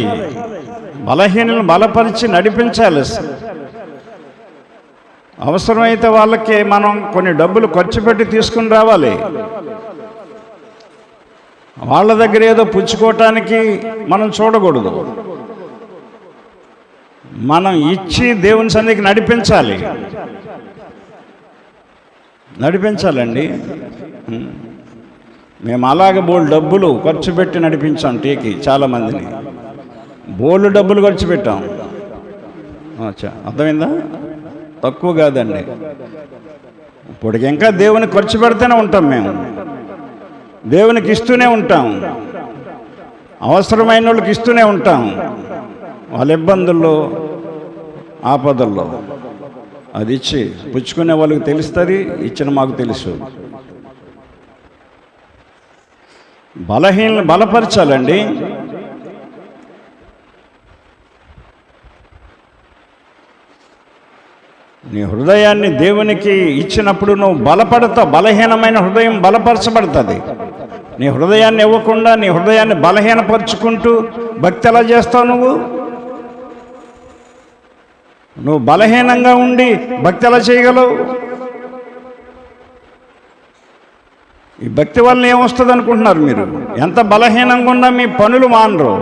బలహీనులను బలపరిచి నడిపించాలి. అవసరమైతే వాళ్ళకి మనం కొన్ని డబ్బులు ఖర్చు పెట్టి తీసుకుని రావాలి. వాళ్ళ దగ్గర ఏదో పుచ్చుకోవటానికి మనం చూడకూడదు. మనం ఇచ్చి దేవుని సన్నిధికి నడిపించాలండి. మేము అలాగే బోల్డ్ డబ్బులు ఖర్చు పెట్టి నడిపించాం. టీకి చాలామందిని బోల్డ్ డబ్బులు ఖర్చు పెట్టాం. అర్థమైందా? తక్కువ కాదండి. ఇప్పటికి ఇంకా దేవునికి ఖర్చు పెడితేనే ఉంటాం. మేము దేవునికి ఇస్తూనే ఉంటాం, అవసరమైన వాళ్ళకి ఇస్తూనే ఉంటాం. వాళ్ళ ఇబ్బందుల్లో, ఆపదల్లో అది ఇచ్చి పుచ్చుకునే వాళ్ళకి తెలుస్తుంది, ఇచ్చిన మాకు తెలుసు. బలహీనలు బలపరచాలండి. నీ హృదయాన్ని దేవునికి ఇచ్చినప్పుడు నువ్వు బలపడతావు. బలహీనమైన హృదయం బలపరచబడుతుంది. నీ హృదయాన్ని ఇవ్వకుండా నీ హృదయాన్ని బలహీనపరుచుకుంటూ భక్తి ఎలా చేస్తావు? నువ్వు బలహీనంగా ఉండి భక్తి ఎలా చేయగలవు? ఈ భక్తి వల్ల ఏమొస్తుంది అనుకుంటున్నారు మీరు? ఎంత బలహీనంగా ఉన్నా మీ పనులు మానరు,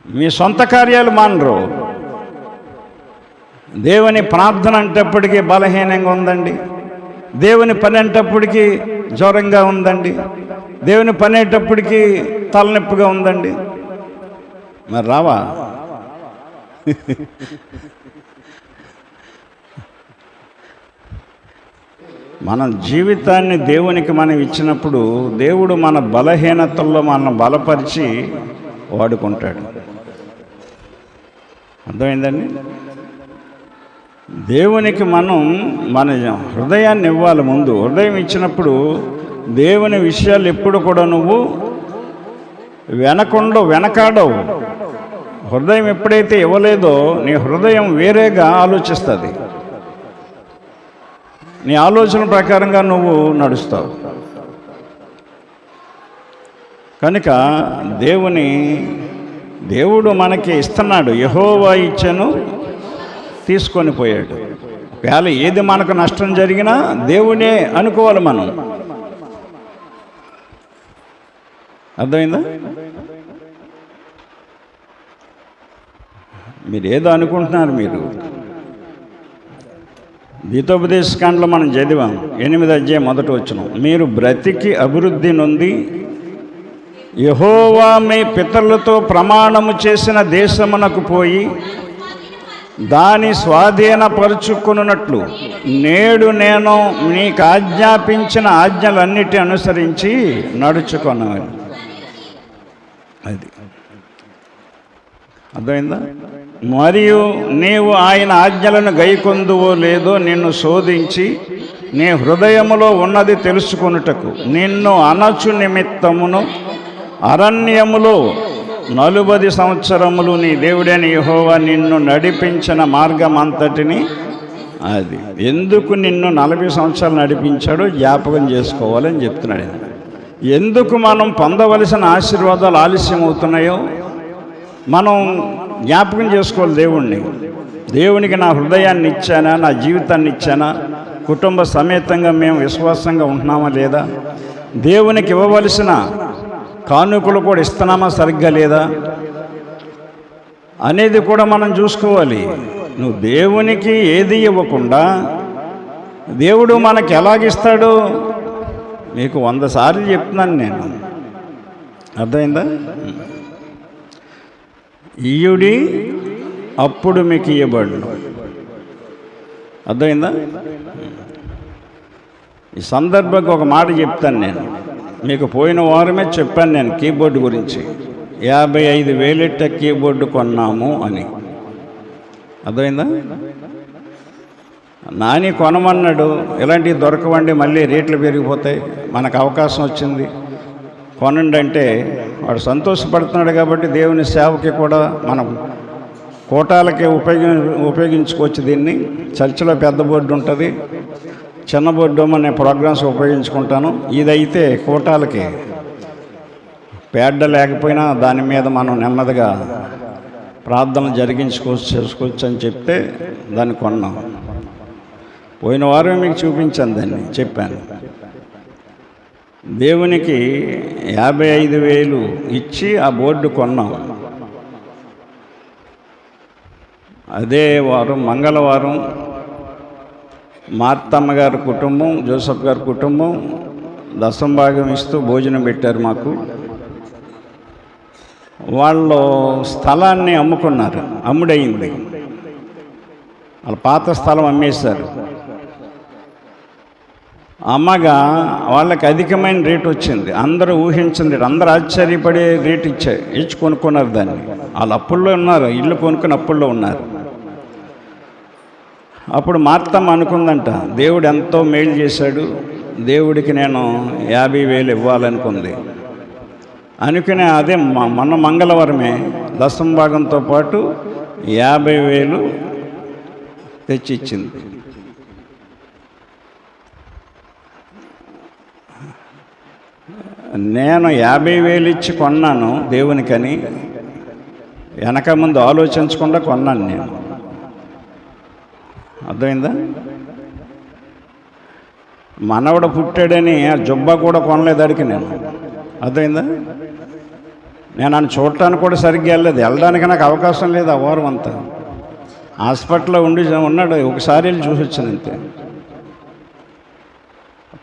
మీ సొంత కార్యాలు మానరు. దేవుని ప్రార్థన అంటప్పటికీ బలహీనంగా ఉందండి, దేవుని పని అంటప్పటికీ జ్వరంగా ఉందండి, దేవుని పని అయ్యేటప్పటికీ తలనొప్పిగా ఉందండి. మరి రావా? మన జీవితాన్ని దేవునికి మనం ఇచ్చినప్పుడు దేవుడు మన బలహీనతల్లో మనం బలపరిచి వాడుకుంటాడు. అర్థమైందండి? దేవునికి మనం మన హృదయాన్ని ఇవ్వాలి. ముందు హృదయం ఇచ్చినప్పుడు దేవుని విషయాలు ఎప్పుడు కూడా నువ్వు వెనకాడవు. హృదయం ఎప్పుడైతే ఇవ్వలేదో నీ హృదయం వేరేగా ఆలోచిస్తుంది, నీ ఆలోచన ప్రకారంగా నువ్వు నడుస్తావు. కనుక దేవుడు మనకి ఇస్తున్నాడు. యెహోవా ఇచ్చెను, తీసుకొని పోయాడు. ఒకవేళ ఏది మనకు నష్టం జరిగినా దేవుడే అనుకోవాలి మనం. అర్థమైందా? మీరు ఏదో అనుకుంటున్నారు. మీరు గీతోపదేశకాండలో మనం చదివాం, 8:1 మీరు బ్రతికి అభివృద్ధి నొంది యెహోవా మీ పితరులతో ప్రమాణము చేసిన దేశమునకు పోయి దాని స్వాధీనపరుచుకున్నట్లు నేడు నేను నీకు ఆజ్ఞాపించిన ఆజ్ఞలన్నిటి అనుసరించి నడుచుకున్నాను. అది అర్థమైందా? మరియు నీవు ఆయన ఆజ్ఞలను గైకొందువో లేదో నిన్ను శోధించి నీ హృదయములో ఉన్నది తెలుసుకొనుటకు నిన్ను అనచు నిమిత్తమును అరణ్యములో 40 సంవత్సరములు నీ దేవుడైన యెహోవా నిన్ను నడిపించిన మార్గం అంతటిని, అది ఎందుకు నిన్ను 40 సంవత్సరాలు నడిపించాడో జ్ఞాపకం చేసుకోవాలని చెప్తున్నాడు. ఎందుకు మనం పొందవలసిన ఆశీర్వాదాలు ఆలస్యం అవుతున్నాయో మనం జ్ఞాపకం చేసుకోవాలి. దేవునికి నా హృదయాన్ని ఇచ్చానా, నా జీవితాన్ని ఇచ్చానా, కుటుంబ సమేతంగా మేము విశ్వాసంగా ఉంటున్నామా లేదా, దేవునికి ఇవ్వవలసిన కానుకలు కూడా ఇస్తున్నామా సరిగ్గా లేదా అనేది కూడా మనం చూసుకోవాలి. నువ్వు దేవునికి ఏది ఇవ్వకుండా దేవుడు మనకి ఎలాగిస్తాడు? మీకు 100 సార్లు చెప్తున్నాను నేను. అర్థమైందా? ఇయ్యుడి అప్పుడు మీకు ఇవ్వబడును. అర్థమైందా? ఈ సందర్భంగా ఒక మాట చెప్తాను నేను. మీకు పోయిన వారమే చెప్పాను నేను కీబోర్డు గురించి. 55,000 కీబోర్డు కొన్నాము అని. అర్థమైందా? నాని కొనమన్నాడు. ఇలాంటివి దొరకవండి, మళ్ళీ రేట్లు పెరిగిపోతాయి, మనకు అవకాశం వచ్చింది కొనండి అంటే వాడు సంతోషపడుతున్నాడు. కాబట్టి దేవుని సేవకి కూడా మనం కోటాలకే ఉపయోగించుకోవచ్చు. దీన్ని చర్చిలో పెద్ద బోర్డు ఉంటుంది, చిన్న బోర్డు అనే ప్రోగ్రామ్స్ ఉపయోగించుకుంటాను. ఇదైతే కోటాలకి పేడ్డ లేకపోయినా దాని మీద మనం నెమ్మదిగా ప్రార్థనలు చేసుకోవచ్చు అని చెప్తే దాన్ని కొన్నాం. పోయిన వారమే మీకు చూపించాను, దాన్ని చెప్పాను. దేవునికి 55,000 ఇచ్చి ఆ బోర్డు కొన్నాం. అదే వారం మంగళవారం మార్తమ్మ గారి కుటుంబం, జోసఫ్ గారి కుటుంబం దశంభాగం ఇస్తూ భోజనం పెట్టారు మాకు. వాళ్ళు స్థలాన్ని అమ్ముకున్నారు, అమ్ముడయింది. వాళ్ళ పాత స్థలం అమ్మేశారు. అమ్మగా వాళ్ళకి అధికమైన రేటు వచ్చింది. అందరూ ఊహించింది, అందరూ ఆశ్చర్యపడే రేటు ఇచ్చి కొనుక్కున్నారు దాన్ని. వాళ్ళు అప్పుల్లో ఉన్నారు, ఇల్లు కొనుక్కుని అప్పుల్లో ఉన్నారు. అప్పుడు మార్తమ్మ అనుకుందంట, దేవుడు ఎంతో మేలు చేశాడు, దేవుడికి నేను 50,000 ఇవ్వాలనుకుంది. అనుకునే అదే మొన్న మంగళవారమే దశంభాగంతో పాటు 50,000 తెచ్చిచ్చింది. నేను 50,000 ఇచ్చి కొన్నాను దేవునికని, వెనక ముందు ఆలోచించకుండా కొన్నాను నేను. అర్థమైందా? మనవడు పుట్టాడని ఆ జుబ్బా కూడా కొనలేదు అడిగి నేను. అర్థమైందా? నేను ఆయన చూడటానికి కూడా సరిగ్గా వెళ్ళడానికి నాకు అవకాశం లేదు. ఆ వారం అంతా హాస్పిటల్లో ఉన్నాడు. ఒకసారి వెళ్ళి చూసి వచ్చాను అంతే.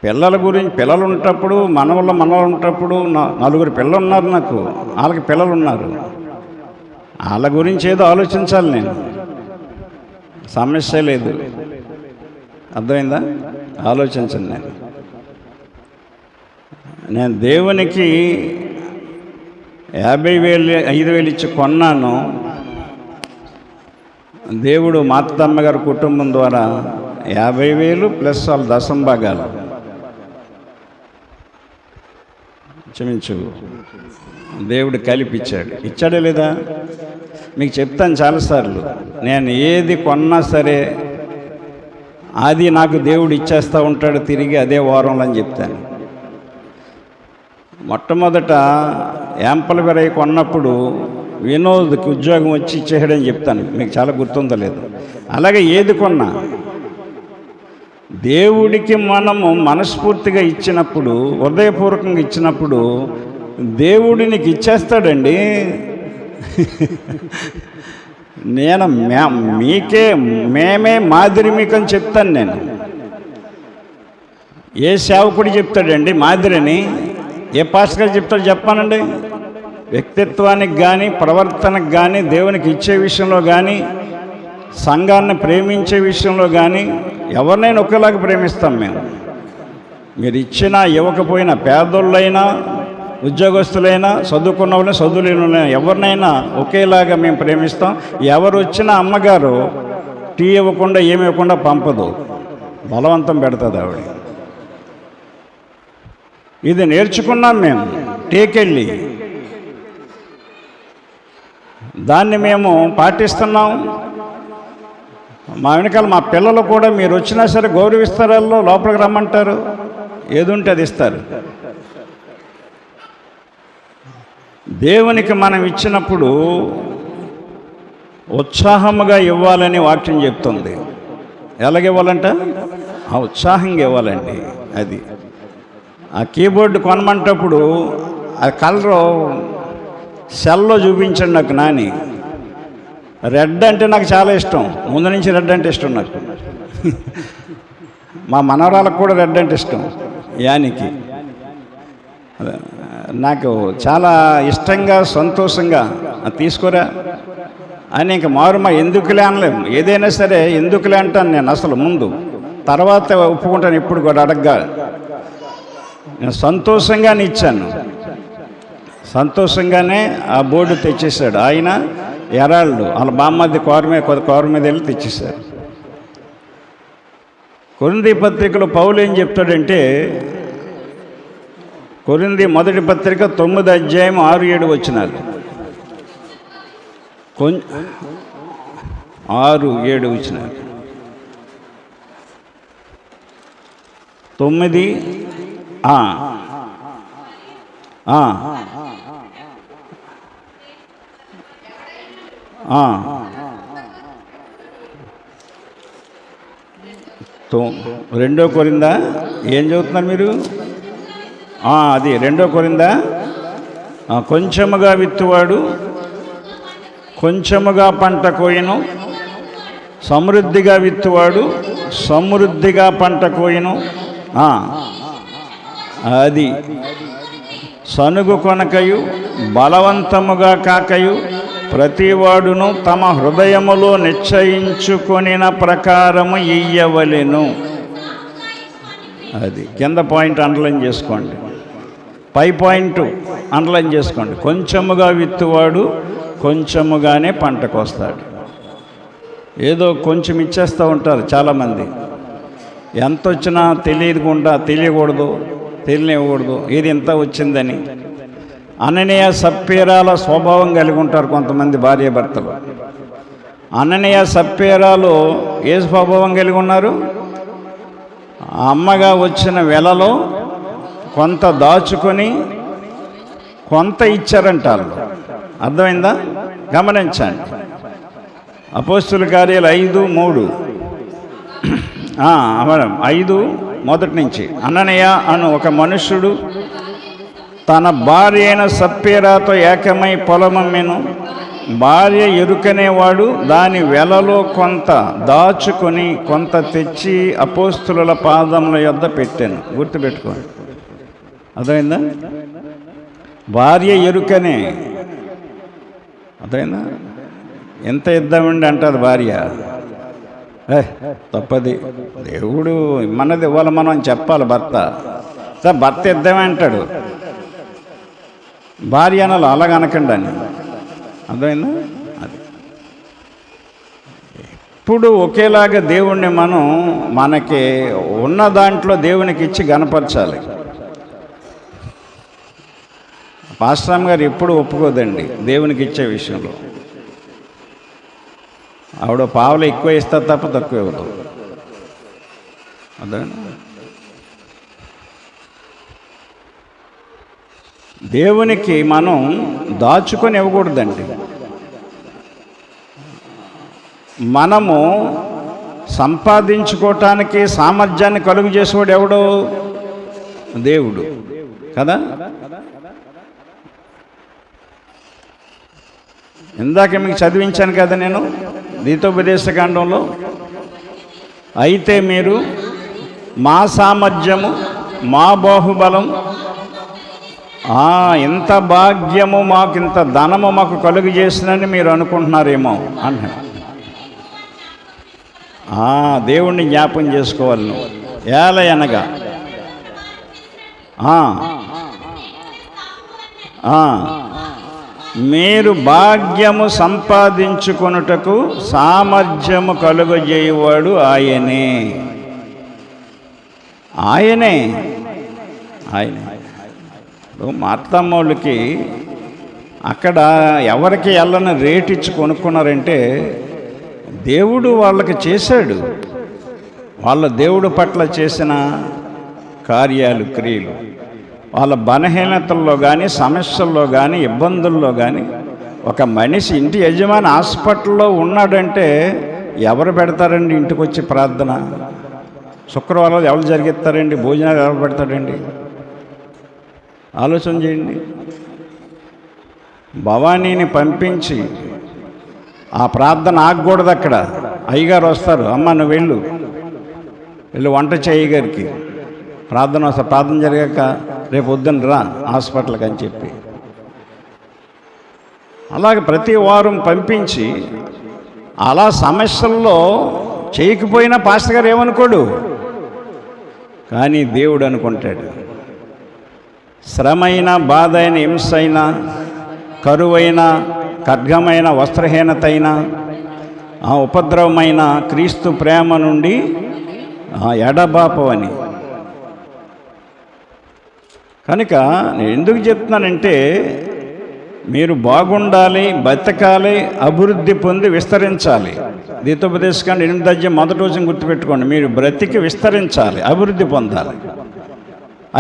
పిల్లల గురించి, పిల్లలు ఉన్నప్పుడు మనవళ్ళు ఉన్నప్పుడు 4 పిల్లలు ఉన్నారు నాకు, వాళ్ళకి పిల్లలు ఉన్నారు. వాళ్ళ గురించి ఏదో ఆలోచించాలి నేను, సమస్య లేదు. అర్థమైందా? ఆలోచించండి. నేను దేవునికి 5,000 ఇచ్చి కొన్నాను. దేవుడు మార్తమ్మ గారి కుటుంబం ద్వారా 50,000 ప్లస్ వాళ్ళ దశంభాగాలు క్షమించు దేవుడు కలిపిచ్చాడు. ఇచ్చాడే లేదా? మీకు చెప్తాను చాలాసార్లు. నేను ఏది కొన్నా సరే అది నాకు దేవుడు ఇచ్చేస్తూ ఉంటాడు తిరిగి అదే వారంలో అని చెప్తాను. మొట్టమొదట యాంపలవెరై కొన్నప్పుడు వినోద్కి ఉద్యోగం వచ్చి ఇచ్చేయడని చెప్తాను. మీకు చాలా గుర్తుందో లేదు. అలాగే ఏది కొన్నా దేవుడికి మనము మనస్ఫూర్తిగా ఇచ్చినప్పుడు, హృదయపూర్వకంగా ఇచ్చినప్పుడు దేవుడు నీకు ఇచ్చేస్తాడండి. నేను మేమే మాదిరి మీకు అని చెప్తాను నేను. ఏ సేవకుడు చెప్తాడండి మాదిరిని? ఏ పాస్టర్ చెప్తాడు చెప్పానండి? వ్యక్తిత్వానికి కానీ ప్రవర్తనకు కానీ దేవునికి ఇచ్చే విషయంలో కానీ సంఘాన్ని ప్రేమించే విషయంలో కానీ ఎవరినైనా ఒకేలాగా ప్రేమిస్తాం మేము. మీరు ఇచ్చినా ఇవ్వకపోయినా, పేదోళ్ళైనా ఉద్యోగస్తులైనా చదువుకున్న వాళ్ళని చదువులేని ఎవరినైనా ఒకేలాగా మేము ప్రేమిస్తాం. ఎవరు వచ్చినా అమ్మగారు టీ ఇవ్వకుండా ఏమి ఇవ్వకుండా పంపదు, బలవంతం పెడుతుంది ఆవిడ. ఇది నేర్చుకున్నాం మేము టేకెళ్ళి, దాన్ని మేము పాటిస్తున్నాం. మా వెనకాల మా పిల్లలు కూడా మీరు వచ్చినా సరే గౌరవిస్తారల్లో లోపలికి రమ్మంటారు, ఏది ఉంటే అది ఇస్తారు. దేవునికి మనం ఇచ్చినప్పుడు ఉత్సాహముగా ఇవ్వాలని వాక్యం చెప్తుంది. ఎలాగివ్వాలంట? ఆ ఉత్సాహంగా ఇవ్వాలండి. అది ఆ కీబోర్డు కొనమంటప్పుడు ఆ కలరు సెల్లో చూపించండి నాకు నాని. రెడ్ అంటే నాకు చాలా ఇష్టం, ముందు నుంచి రెడ్ అంటే ఇష్టం నాకు. మా మనవరాలకు కూడా రెడ్ అంటే ఇష్టం, యానికి. నాకు చాలా ఇష్టంగా సంతోషంగా తీసుకోరా అని ఇంక మారుమా ఎందుకులే అనలేము. ఏదైనా సరే ఎందుకులే అంటాను నేను అసలు ముందు, తర్వాత ఒప్పుకుంటాను. ఇప్పుడు కూడా అడగ్గా నేను సంతోషంగానే ఇచ్చాను, సంతోషంగానే ఆ బోర్డు తెచ్చేసాడు ఆయన. ఎరాళ్ళు వాళ్ళ బామ్మది కోర మీద వెళ్ళి తెచ్చేశారు. కొరింథీ పత్రికలో పౌలు ఏం చెప్తాడంటే, కొరింథీ మొదటి పత్రిక 9వ అధ్యాయం 6-7 వచనాలు, 6-7 వచనాలు, 9 2 కొరింథీ ఏం చదువుతున్నారు మీరు? అది 2 కొరింథీ. కొంచెముగా విత్తువాడు కొంచెముగా పంట కోయను, సమృద్ధిగా విత్తువాడు సమృద్ధిగా పంట కోయను. అది సనుగు కొనకయు బలవంతముగా కాకయు ప్రతివాడును తమ హృదయములో నిశ్చయించుకొనిన ప్రకారము ఇయ్యవలెను. అది కింద పాయింట్ అండర్లైన్ చేసుకోండి, పై పాయింట్ అండర్లైన్ చేసుకోండి. కొంచెముగా విత్తువాడు కొంచెముగానే పంటకు వస్తాడు. ఏదో కొంచెం ఇచ్చేస్తూ ఉంటారు చాలామంది, ఎంత వచ్చినా తెలియకూడదు, తెలియకూడదు ఇది ఎంత వచ్చిందని. అననీయ సప్పీరాల స్వభావం కలిగి ఉంటారు కొంతమంది భార్యాభర్తలు. అననీయ సప్పీరాలు ఏ స్వభావం కలిగి ఉన్నారు? అమ్మగా వచ్చిన వెలలో కొంత దాచుకొని కొంత ఇచ్చారంట వాళ్ళు. అర్థమైందా? గమనించండి. అపోస్తుల కార్యాలు 5:3, 5 మొదటి నుంచి. అననీయ అను ఒక మనుష్యుడు తన భార్య అయిన సప్పీరాతో ఏకమై పొలమమ్మెను. భార్య ఎరుకనేవాడు దాని వెలలో కొంత దాచుకొని కొంత తెచ్చి అపోస్తుల పాదముల యొద్ద పెట్టాను. గుర్తుపెట్టుకోండి, అర్థమైందా? భార్య ఎరుకనే, అర్థమైందా? ఎంత ఇద్దామండి అంటారు భార్య. తప్పది, దేవుడు మనది ఇవ్వాలి, మనం చెప్పాలి. భర్త ఇద్దామంటాడు, భార్య అనాలి అలాగనకండి అని. అర్థమైందా? అది ఇప్పుడు ఒకేలాగా దేవుణ్ణి మనకి ఉన్న దాంట్లో దేవునికి ఇచ్చి గణపరచాలి. పాస్టర్ గారు ఎప్పుడు ఒప్పుకోదండి దేవునికి ఇచ్చే విషయంలో. ఆవిడ పావులు ఎక్కువ ఇస్తారు తప్ప తక్కువ ఇవ్వదు. అర్థమైందా? దేవునికి మనం దాచుకొని ఇవ్వకూడదండి. మనము సంపాదించుకోవటానికి సామర్థ్యాన్ని కలుగు చేసేవాడు ఎవడో? దేవుడు కదా. ఇందాక మీకు చదివించాను కదా నేను ద్వితోపదేశకాండంలో. అయితే మీరు మా సామర్థ్యము మా బాహుబలం, ఇంత భాగ్యము మాకు, ఇంత ధనము మాకు కలుగు చేసినని మీరు అనుకుంటున్నారేమో అన్నాడు. దేవుణ్ణి జ్ఞాపం చేసుకోవాలి నువ్వు. ఏలయనగా మీరు భాగ్యము సంపాదించుకొనుటకు సామర్థ్యము కలుగజేయువాడు ఆయనే. ఆయనే. ఇప్పుడు మార్తమ్మోళ్ళకి అక్కడ ఎవరికి వెళ్ళని రేట్ ఇచ్చి కొనుక్కున్నారంటే దేవుడు వాళ్ళకి చేశాడు. వాళ్ళ దేవుడు పట్ల చేసిన కార్యాలు, క్రియలు, వాళ్ళ బలహీనతల్లో కానీ, సమస్యల్లో కానీ, ఇబ్బందుల్లో కానీ, ఒక మనిషి ఇంటి యజమాని హాస్పిటల్లో ఉన్నాడంటే ఎవరు పెడతారండి ఇంటికి వచ్చి ప్రార్థన? శుక్రవారం ఎవరు జరిగిస్తారండి? భోజనాలు ఎవరు పెడతాడండి? ఆలోచన చేయండి. భవానీని పంపించి ఆ ప్రార్థన ఆగకూడదు. అక్కడ అయ్యగారు వస్తారు, అమ్మ నువ్వు వెళ్ళు వంట చేయి గారికి ప్రార్థన వస్తారు, ప్రార్థన జరిగాక రేపు వద్దని రా హాస్పిటల్కి అని చెప్పి, అలాగే ప్రతి వారం పంపించి అలా సమస్యల్లో చేయకపోయినా పాస్టర్ గారు ఏమనుకోడు, కానీ దేవుడు అనుకుంటాడు. శ్రమైన, బాధ అయిన, హింస అయినా, కరువైన, ఖడ్గమైన, వస్త్రహీనతైన, ఉపద్రవమైన క్రీస్తు ప్రేమ నుండి ఎడబాపవని. కనుక నేను ఎందుకు చెప్తున్నానంటే మీరు బాగుండాలి, బతకాలి, అభివృద్ధి పొంది విస్తరించాలి. ద్వితోపదేశకాండ 8వ అధ్యాయం మొదటి రోజున గుర్తుపెట్టుకోండి. మీరు బ్రతికి విస్తరించాలి, అభివృద్ధి పొందాలి.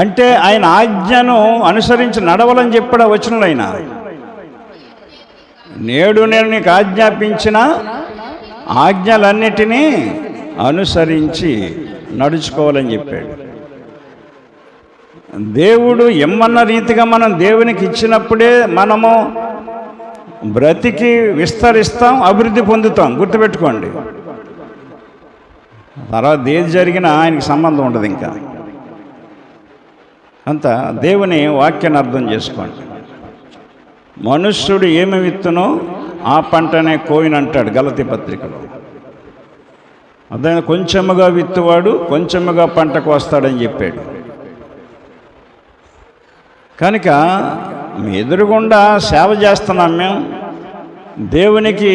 అంటే ఆయన ఆజ్ఞను అనుసరించి నడవాలని చెప్పాడు ఆ వచనంలో. ఆయన నేడు నేను నీకు ఆజ్ఞాపించిన ఆజ్ఞలన్నిటినీ అనుసరించి నడుచుకోవాలని చెప్పాడు. దేవుడు ఎమ్మన్న రీతిగా మనం దేవునికి ఇచ్చినప్పుడే మనము బ్రతికి విస్తరిస్తాం, అభివృద్ధి పొందుతాం. గుర్తుపెట్టుకోండి. తర్వాత ఏది జరిగినా ఆయనకి సంబంధం ఉండదు. ఇంకా అంత దేవుని వాక్యాన్ని అర్థం చేసుకోండి. మనుష్యుడు ఏమి విత్తునో ఆ పంటనే కోయినంటాడు గలతీ పత్రికలో. అదే కొంచెముగా విత్తువాడు కొంచెముగా పంటకు వస్తాడని చెప్పాడు. కనుక మీ ఎదురుగుండా సేవ చేస్తున్నాం మేము, దేవునికి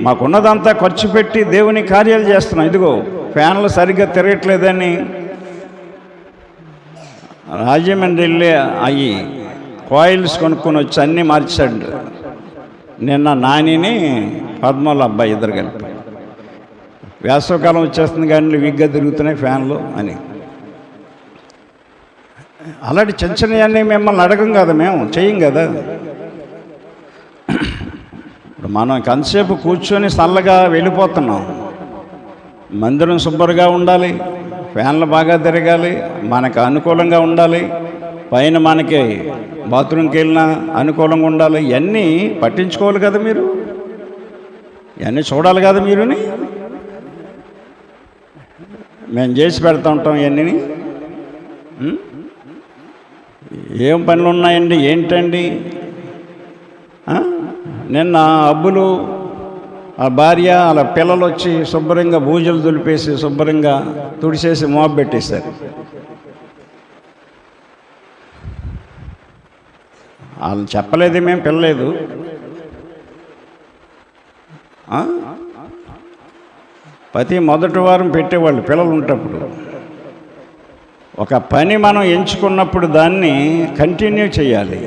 మాకున్నదంతా ఖర్చు పెట్టి దేవుని కార్యాలు చేస్తున్నాం. ఇదిగో ఫ్యాన్లు సరిగ్గా తిరగట్లేదని రాజమండ్రి వెళ్ళి అవి కాయిల్స్ కొనుక్కొని వచ్చి అన్నీ మార్చాడు. నిన్న నానిని పద్మల అబ్బాయి ఇద్దరు కలిపి, వేసవకాలం వచ్చేస్తుంది కానీ విగ్గా తిరుగుతున్నాయి ఫ్యాన్లు అని. అలాంటి చిన్నవన్నీ మిమ్మల్ని అడగం కదా, మేము చెయ్యం కదా. ఇప్పుడు మనం కొంతసేపు కూర్చొని చల్లగా వెళ్ళిపోతున్నాం. మందిరం శుభ్రంగా ఉండాలి, ఫ్యాన్లు బాగా తిరగాలి, మనకు అనుకూలంగా ఉండాలి, పైన మనకి బాత్రూమ్కి వెళ్ళినా అనుకూలంగా ఉండాలి. ఇవన్నీ పట్టించుకోవాలి కదా మీరు, ఇవన్నీ చూడాలి కదా మీరుని. మేము చేసి పెడతా ఉంటాం ఇవన్నీ. ఏం పనులు ఉన్నాయండి ఏంటండి? నిన్న అబ్బులు ఆ భార్య అలా పిల్లలు వచ్చి శుభ్రంగా బూజులు దులిపేసి శుభ్రంగా తుడిచేసి మోపు పెట్టేశారు. వాళ్ళు చెప్పలేదు, మేము పిల్లలేదు. ప్రతి మొదటి వారం పెట్టేవాళ్ళు పిల్లలు ఉంటప్పుడు. ఒక పని మనం ఎంచుకున్నప్పుడు దాన్ని కంటిన్యూ చేయాలి,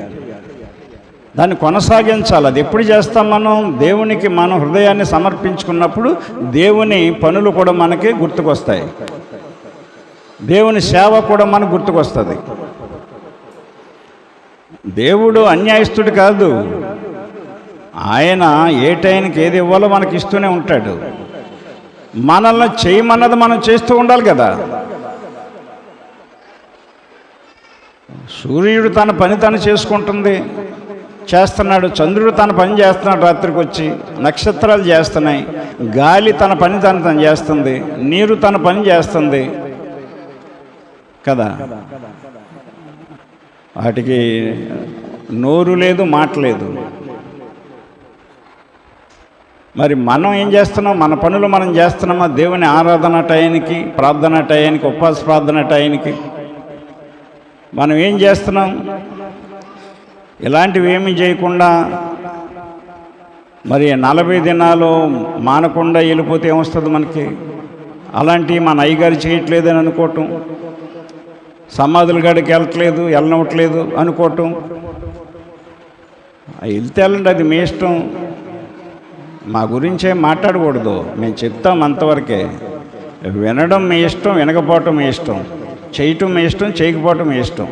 దాన్ని కొనసాగించాలి. అది ఎప్పుడు చేస్తాం? మనం దేవునికి మనం హృదయాన్ని సమర్పించుకున్నప్పుడు దేవుని పనులు కూడా మనకి గుర్తుకొస్తాయి, దేవుని సేవ కూడా మనకు గుర్తుకొస్తుంది. దేవుడు అన్యాయస్తుడు కాదు. ఆయన ఏ టైంకి ఏది ఇవ్వాలో మనకి ఇస్తూనే ఉంటాడు. మనల్ని చేయమన్నది మనం చేస్తూ ఉండాలి కదా. సూర్యుడు తన పని తను చేస్తున్నాడు, చంద్రుడు తన పని చేస్తున్నాడు, రాత్రికి వచ్చి నక్షత్రాలు చేస్తున్నాయి, గాలి తన పని తను చేస్తుంది, నీరు తన పని చేస్తుంది కదా. వాటికి నోరు లేదు, మాట లేదు. మరి మనం ఏం చేస్తున్నాం? మన పనులు మనం చేస్తున్నామా? దేవుని ఆరాధన టయానికి, ప్రార్థన టయానికి, ఉపవాస ప్రార్థన టయానికి మనం ఏం చేస్తున్నాం? ఇలాంటివి ఏమీ చేయకుండా మరి 40 దినాలు మానకుండా వెళ్ళిపోతే ఏమొస్తుంది మనకి? అలాంటివి మన అయ్యగారు చేయట్లేదని అనుకోవటం, సమాధుల కాడికి వెళ్ళనవట్లేదు అనుకోవటం. వెళ్తే వెళ్ళండి, అది మీ ఇష్టం. మా గురించి ఏం మాట్లాడకూడదు, మేము చెప్తాం అంతవరకే. వినడం మీ ఇష్టం, వినకపోవటం మీ ఇష్టం, చేయటం మీ ఇష్టం, చేయకపోవటం మీ ఇష్టం.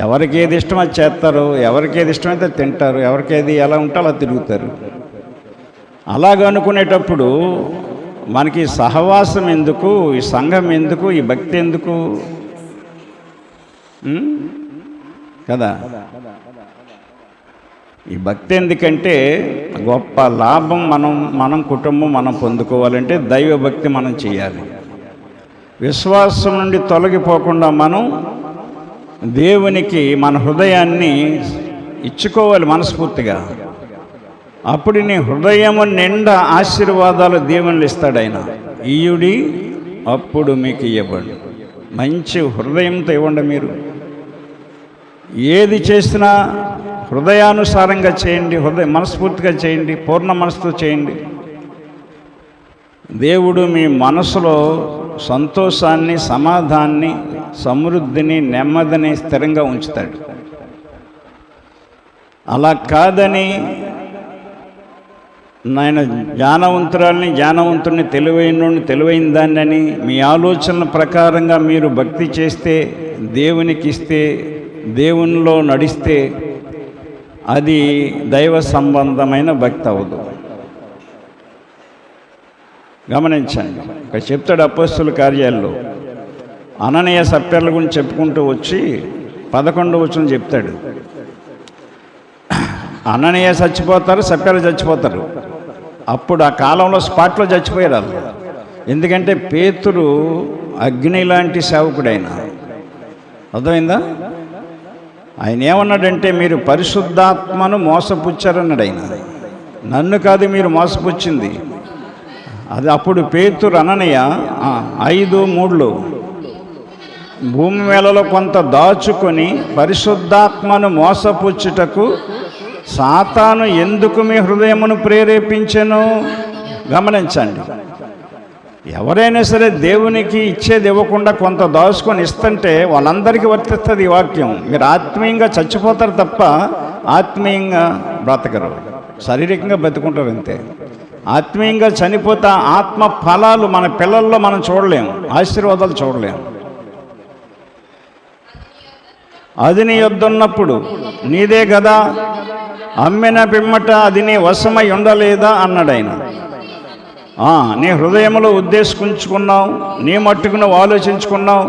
ఎవరికి ఏది ఇష్టం అది చేస్తారు, ఎవరికి ఏది ఇష్టమైతే తింటారు, ఎవరికి ఏది ఎలా ఉంటే అలా తిరుగుతారు. అలాగ అనుకునేటప్పుడు మనకి సహవాసం ఎందుకు, ఈ సంఘం ఎందుకు, ఈ భక్తి ఎందుకు కదా? ఈ భక్తి ఎందుకంటే గొప్ప లాభం మనం కుటుంబం మనం పొందుకోవాలంటే దైవ భక్తి మనం చేయాలి. విశ్వాసం నుండి తొలగిపోకుండా మనం దేవునికి మన హృదయాన్ని ఇచ్చుకోవాలి మనస్ఫూర్తిగా. అప్పుడు నీ హృదయము నిండా ఆశీర్వాదాలు దేవుళ్ళు ఇస్తాడు ఆయన. ఇయుడి అప్పుడు మీకు ఇవ్వబడు. మంచి హృదయంతో ఇవ్వండి. మీరు ఏది చేసినా హృదయానుసారంగా చేయండి, మనస్ఫూర్తిగా చేయండి, పూర్ణ మనసుతో చేయండి. దేవుడు మీ మనసులో సంతోషాన్ని, సమాధానాన్ని, సమృద్ధిని, నెమ్మదిని స్థిరంగా ఉంచుతాడు. అలా కాదని నాయన జ్ఞానవంతుడిని తెలివైన దాన్ని మీ ఆలోచనల ప్రకారంగా మీరు భక్తి చేస్తే, దేవునికి ఇస్తే, దేవునిలో నడిస్తే అది దైవ సంబంధమైన భక్తి అవ్వదు. గమనించండి. ఇక్కడ చెప్తాడు అపోస్తలుల కార్యాల్లో అననీయ సప్యర్ల గురించి చెప్పుకుంటూ వచ్చి 11వ వచనం చెప్తాడు. అననీయ చచ్చిపోతారు, సప్యర్లు చచ్చిపోతారు. అప్పుడు ఆ కాలంలో స్పాట్లో చచ్చిపోయారు వాళ్ళు. ఎందుకంటే పేతురు అగ్ని లాంటి సేవకుడైన. అర్థమైందా? ఆయన ఏమన్నాడంటే, మీరు పరిశుద్ధాత్మను మోసపుచ్చారన్నాడు ఆయన. నన్ను కాదు మీరు మోసపుచ్చింది. అది అప్పుడు పేతురు అననీయ 5:3 భూమి వేళలో కొంత దాచుకొని పరిశుద్ధాత్మను మోసపుచ్చుటకు సాతాను ఎందుకు మీ హృదయమును ప్రేరేపించెను? గమనించండి. ఎవరైనా సరే దేవునికి ఇచ్చేది ఇవ్వకుండా కొంత దాచుకొని ఇస్తుంటే వాళ్ళందరికీ వర్తిస్తుంది ఈ వాక్యం. మీరు ఆత్మీయంగా చచ్చిపోతారు తప్ప ఆత్మీయంగా బ్రతకరు. శారీరకంగా బతుకుంటారు అంతే. ఆత్మీయంగా చనిపోతే ఆత్మ ఫలాలు మన పిల్లల్లో మనం చూడలేము, ఆశీర్వాదాలు చూడలేము. అది నీ యొద్ద ఉన్నప్పుడు నీదే కదా, అమ్మిన పిమ్మట అది నీ వశమై ఉండలేదా అన్నాడు ఆయన. నీ హృదయంలో ఉద్దేశించుకున్నావు, నీ మట్టుకు నువ్వు ఆలోచించుకున్నావు.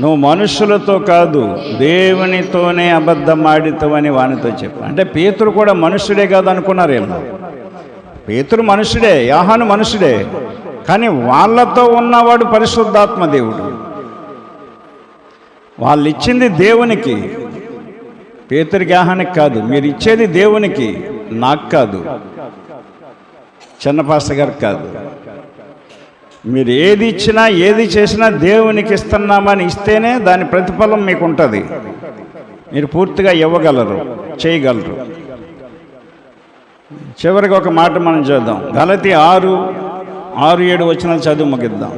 నువ్వు మనుషులతో కాదు దేవునితోనే అబద్ధం ఆడితావని వానితో చెప్పు. అంటే పేతురు కూడా మనుషుడే కాదు అనుకున్నారు వీళ్ళు. పేతురు మనుషుడే, యోహాను మనుషుడే, కానీ వాళ్ళతో ఉన్నవాడు పరిశుద్ధాత్మ దేవుడు. వాళ్ళు ఇచ్చింది దేవునికి, పేతురికి యోహానికి కాదు. మీరు ఇచ్చేది దేవునికి, నాకు కాదు, చిన్న పాస్టర్ గారికి కాదు. మీరు ఏది ఇచ్చినా ఏది చేసినా దేవునికి ఇస్తున్నామని ఇస్తేనే దాని ప్రతిఫలం మీకు ఉంటుంది. మీరు పూర్తిగా ఇవ్వగలరు, చేయగలరు. చివరికి ఒక మాట మనం చూద్దాం. గలతీ 6:7 వచనాలు చదువు ముగిద్దాం.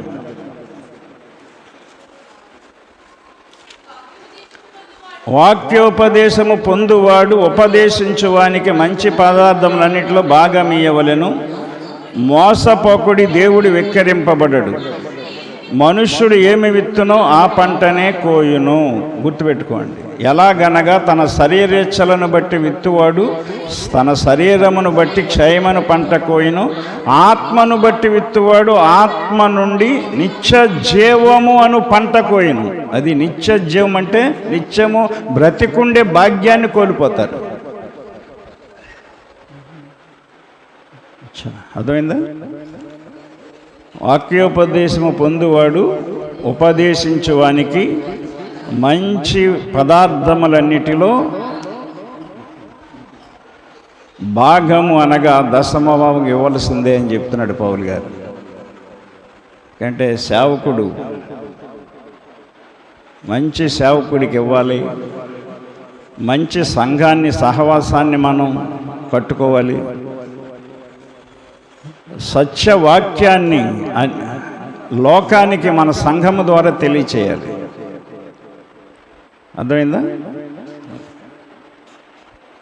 వాక్యోపదేశము పొందువాడు ఉపదేశించువానికి మంచి పదార్థములన్నిటిలో భాగం ఇయ్యవలెను. మోసపోకుడి దేవుడు వెక్కిరింపబడడు. మనుష్యుడు ఏమి విత్తునో ఆ పంటనే కోయును. గుర్తుపెట్టుకోండి. ఎలాగనగా తన శరీరేచ్ఛలను బట్టి విత్తువాడు తన శరీరమును బట్టి క్షయమను పంట కోయును. ఆత్మను బట్టి విత్తువాడు ఆత్మ నుండి నిత్య జీవము అను పంట కోయును. అది నిత్య జీవం అంటే నిత్యము బ్రతికుండే భాగ్యాన్ని కోల్పోతారు. అర్థమైందా? వాక్యోపదేశము పొందువాడు ఉపదేశించువానికి మంచి పదార్థములన్నిటిలో భాగము అనగా దశమభాగం ఇవ్వాల్సిందే అని చెప్తున్నాడు పౌలు గారు. అంటే సేవకుడు మంచి సేవకుడికి ఇవ్వాలి, మంచి సంఘాన్ని సహవాసాన్ని మనం కట్టుకోవాలి, సత్యవాక్యాన్ని లోకానికి మన సంఘము ద్వారా తెలియచేయాలి. అర్థమైందా?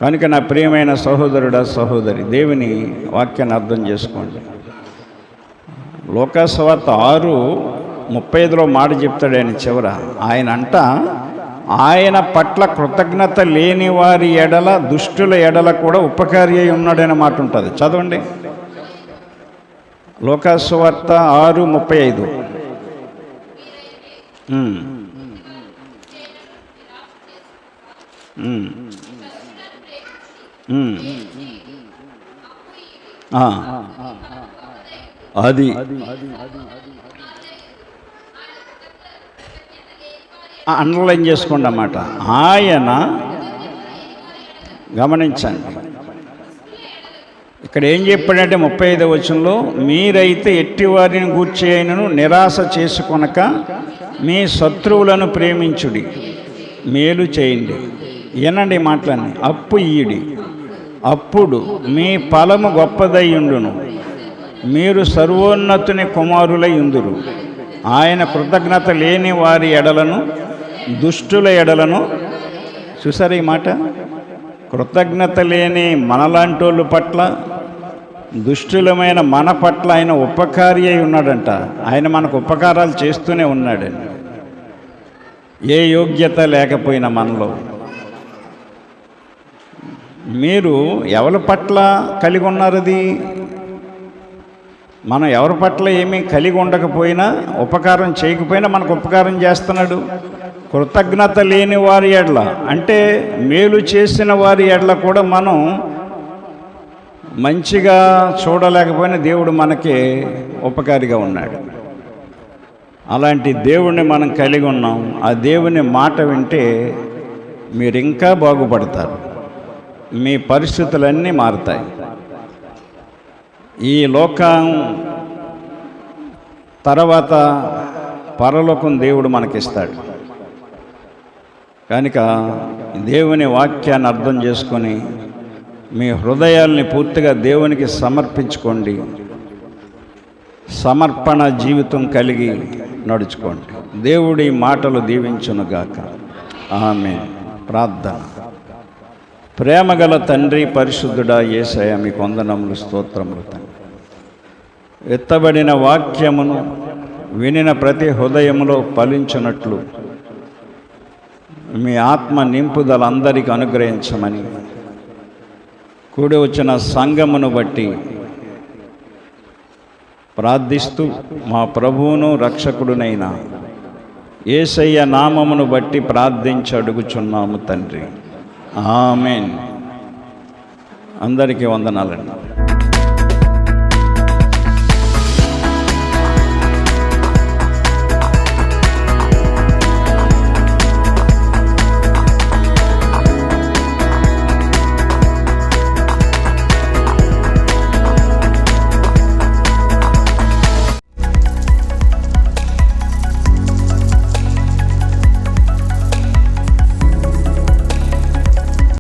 కనుక నా ప్రియమైన సహోదరుడా సహోదరి, దేవుని వాక్యాన్ని అర్థం చేసుకోండి. లోకాసువార్త 6:35 మాట చెప్తాడు ఆయన చివర. ఆయన పట్ల కృతజ్ఞత లేని వారి ఎడల, దుష్టుల ఎడల కూడా ఉపకారి అయి ఉన్నాడనే మాట ఉంటుంది. చదవండి, లోకాసువార్త 6:35. అది అండర్లైన్ చేసుకోండి అన్నమాట. ఆయన, గమనించండి ఇక్కడ ఏం చెప్పాడంటే 35వ వచనంలో, మీరైతే ఎట్టివారిని గూర్చి అయినను నిరాశ చేసుకొనక మీ శత్రువులను ప్రేమించుడి, మేలు చేయండి. వినండి మాటలన్నీ. అప్పు ఇయ్యుడి, అప్పుడు మీ ఫలము గొప్పదయ్యుండును, మీరు సర్వోన్నతుని కుమారులై ఉందురు. ఆయన కృతజ్ఞత లేని వారి ఎడలను, దుష్టుల ఎడలను, చూసారు ఈ మాట, కృతజ్ఞత లేని మనలాంటోళ్ళ పట్ల, దుష్టులమైన మన పట్ల ఆయన ఉపకారి అయి ఉన్నాడంట. ఆయన మనకు ఉపకారాలు చేస్తూనే ఉన్నాడండి. ఏ యోగ్యత లేకపోయినా మనలో. మీరు ఎవరి పట్ల కలిగి ఉన్నారు? అది మనం ఎవరి పట్ల ఏమీ కలిగి ఉండకపోయినా, ఉపకారం చేయకపోయినా మనకు ఉపకారం చేస్తున్నాడు. కృతజ్ఞత లేని వారి ఎడల అంటే మేలు చేసిన వారి ఎడల కూడా మనం మంచిగా చూడలేకపోయినా దేవుడు మనకి ఉపకారిగా ఉన్నాడు. అలాంటి దేవుణ్ణి మనం కలిగి ఉన్నాం. ఆ దేవుని మాట వింటే మీరు ఇంకా బాగుపడతారు, మీ పరిస్థితులన్నీ మారుతాయి. ఈ లోకం తర్వాత పరలోకం దేవుడు మనకిస్తాడు. కనుక దేవుని వాక్యాన్ని అర్థం చేసుకొని మీ హృదయాల్ని పూర్తిగా దేవునికి సమర్పించుకోండి. సమర్పణ జీవితం కలిగి నడుచుకోండి. దేవుడి మాటలు దీవించునుగాక. ఆమేన్. ప్రార్థన. ప్రేమగల తండ్రి, పరిశుద్ధుడా యేసయ్య, మీకు వందనములు, స్తోత్రములు తండ్రి. ఎత్తబడిన వాక్యమును వినిన ప్రతి హృదయములో ఫలించున్నట్లు మీ ఆత్మ నింపుదల అందరికీ అనుగ్రహించమని, కూడి వచ్చిన సంఘమును బట్టి ప్రార్థిస్తూ మా ప్రభువును రక్షకుడునైన యేసయ్య నామమును బట్టి ప్రార్థించి అడుగుచున్నాము తండ్రి. ఆమేన్. అందరికీ వందనాలండి.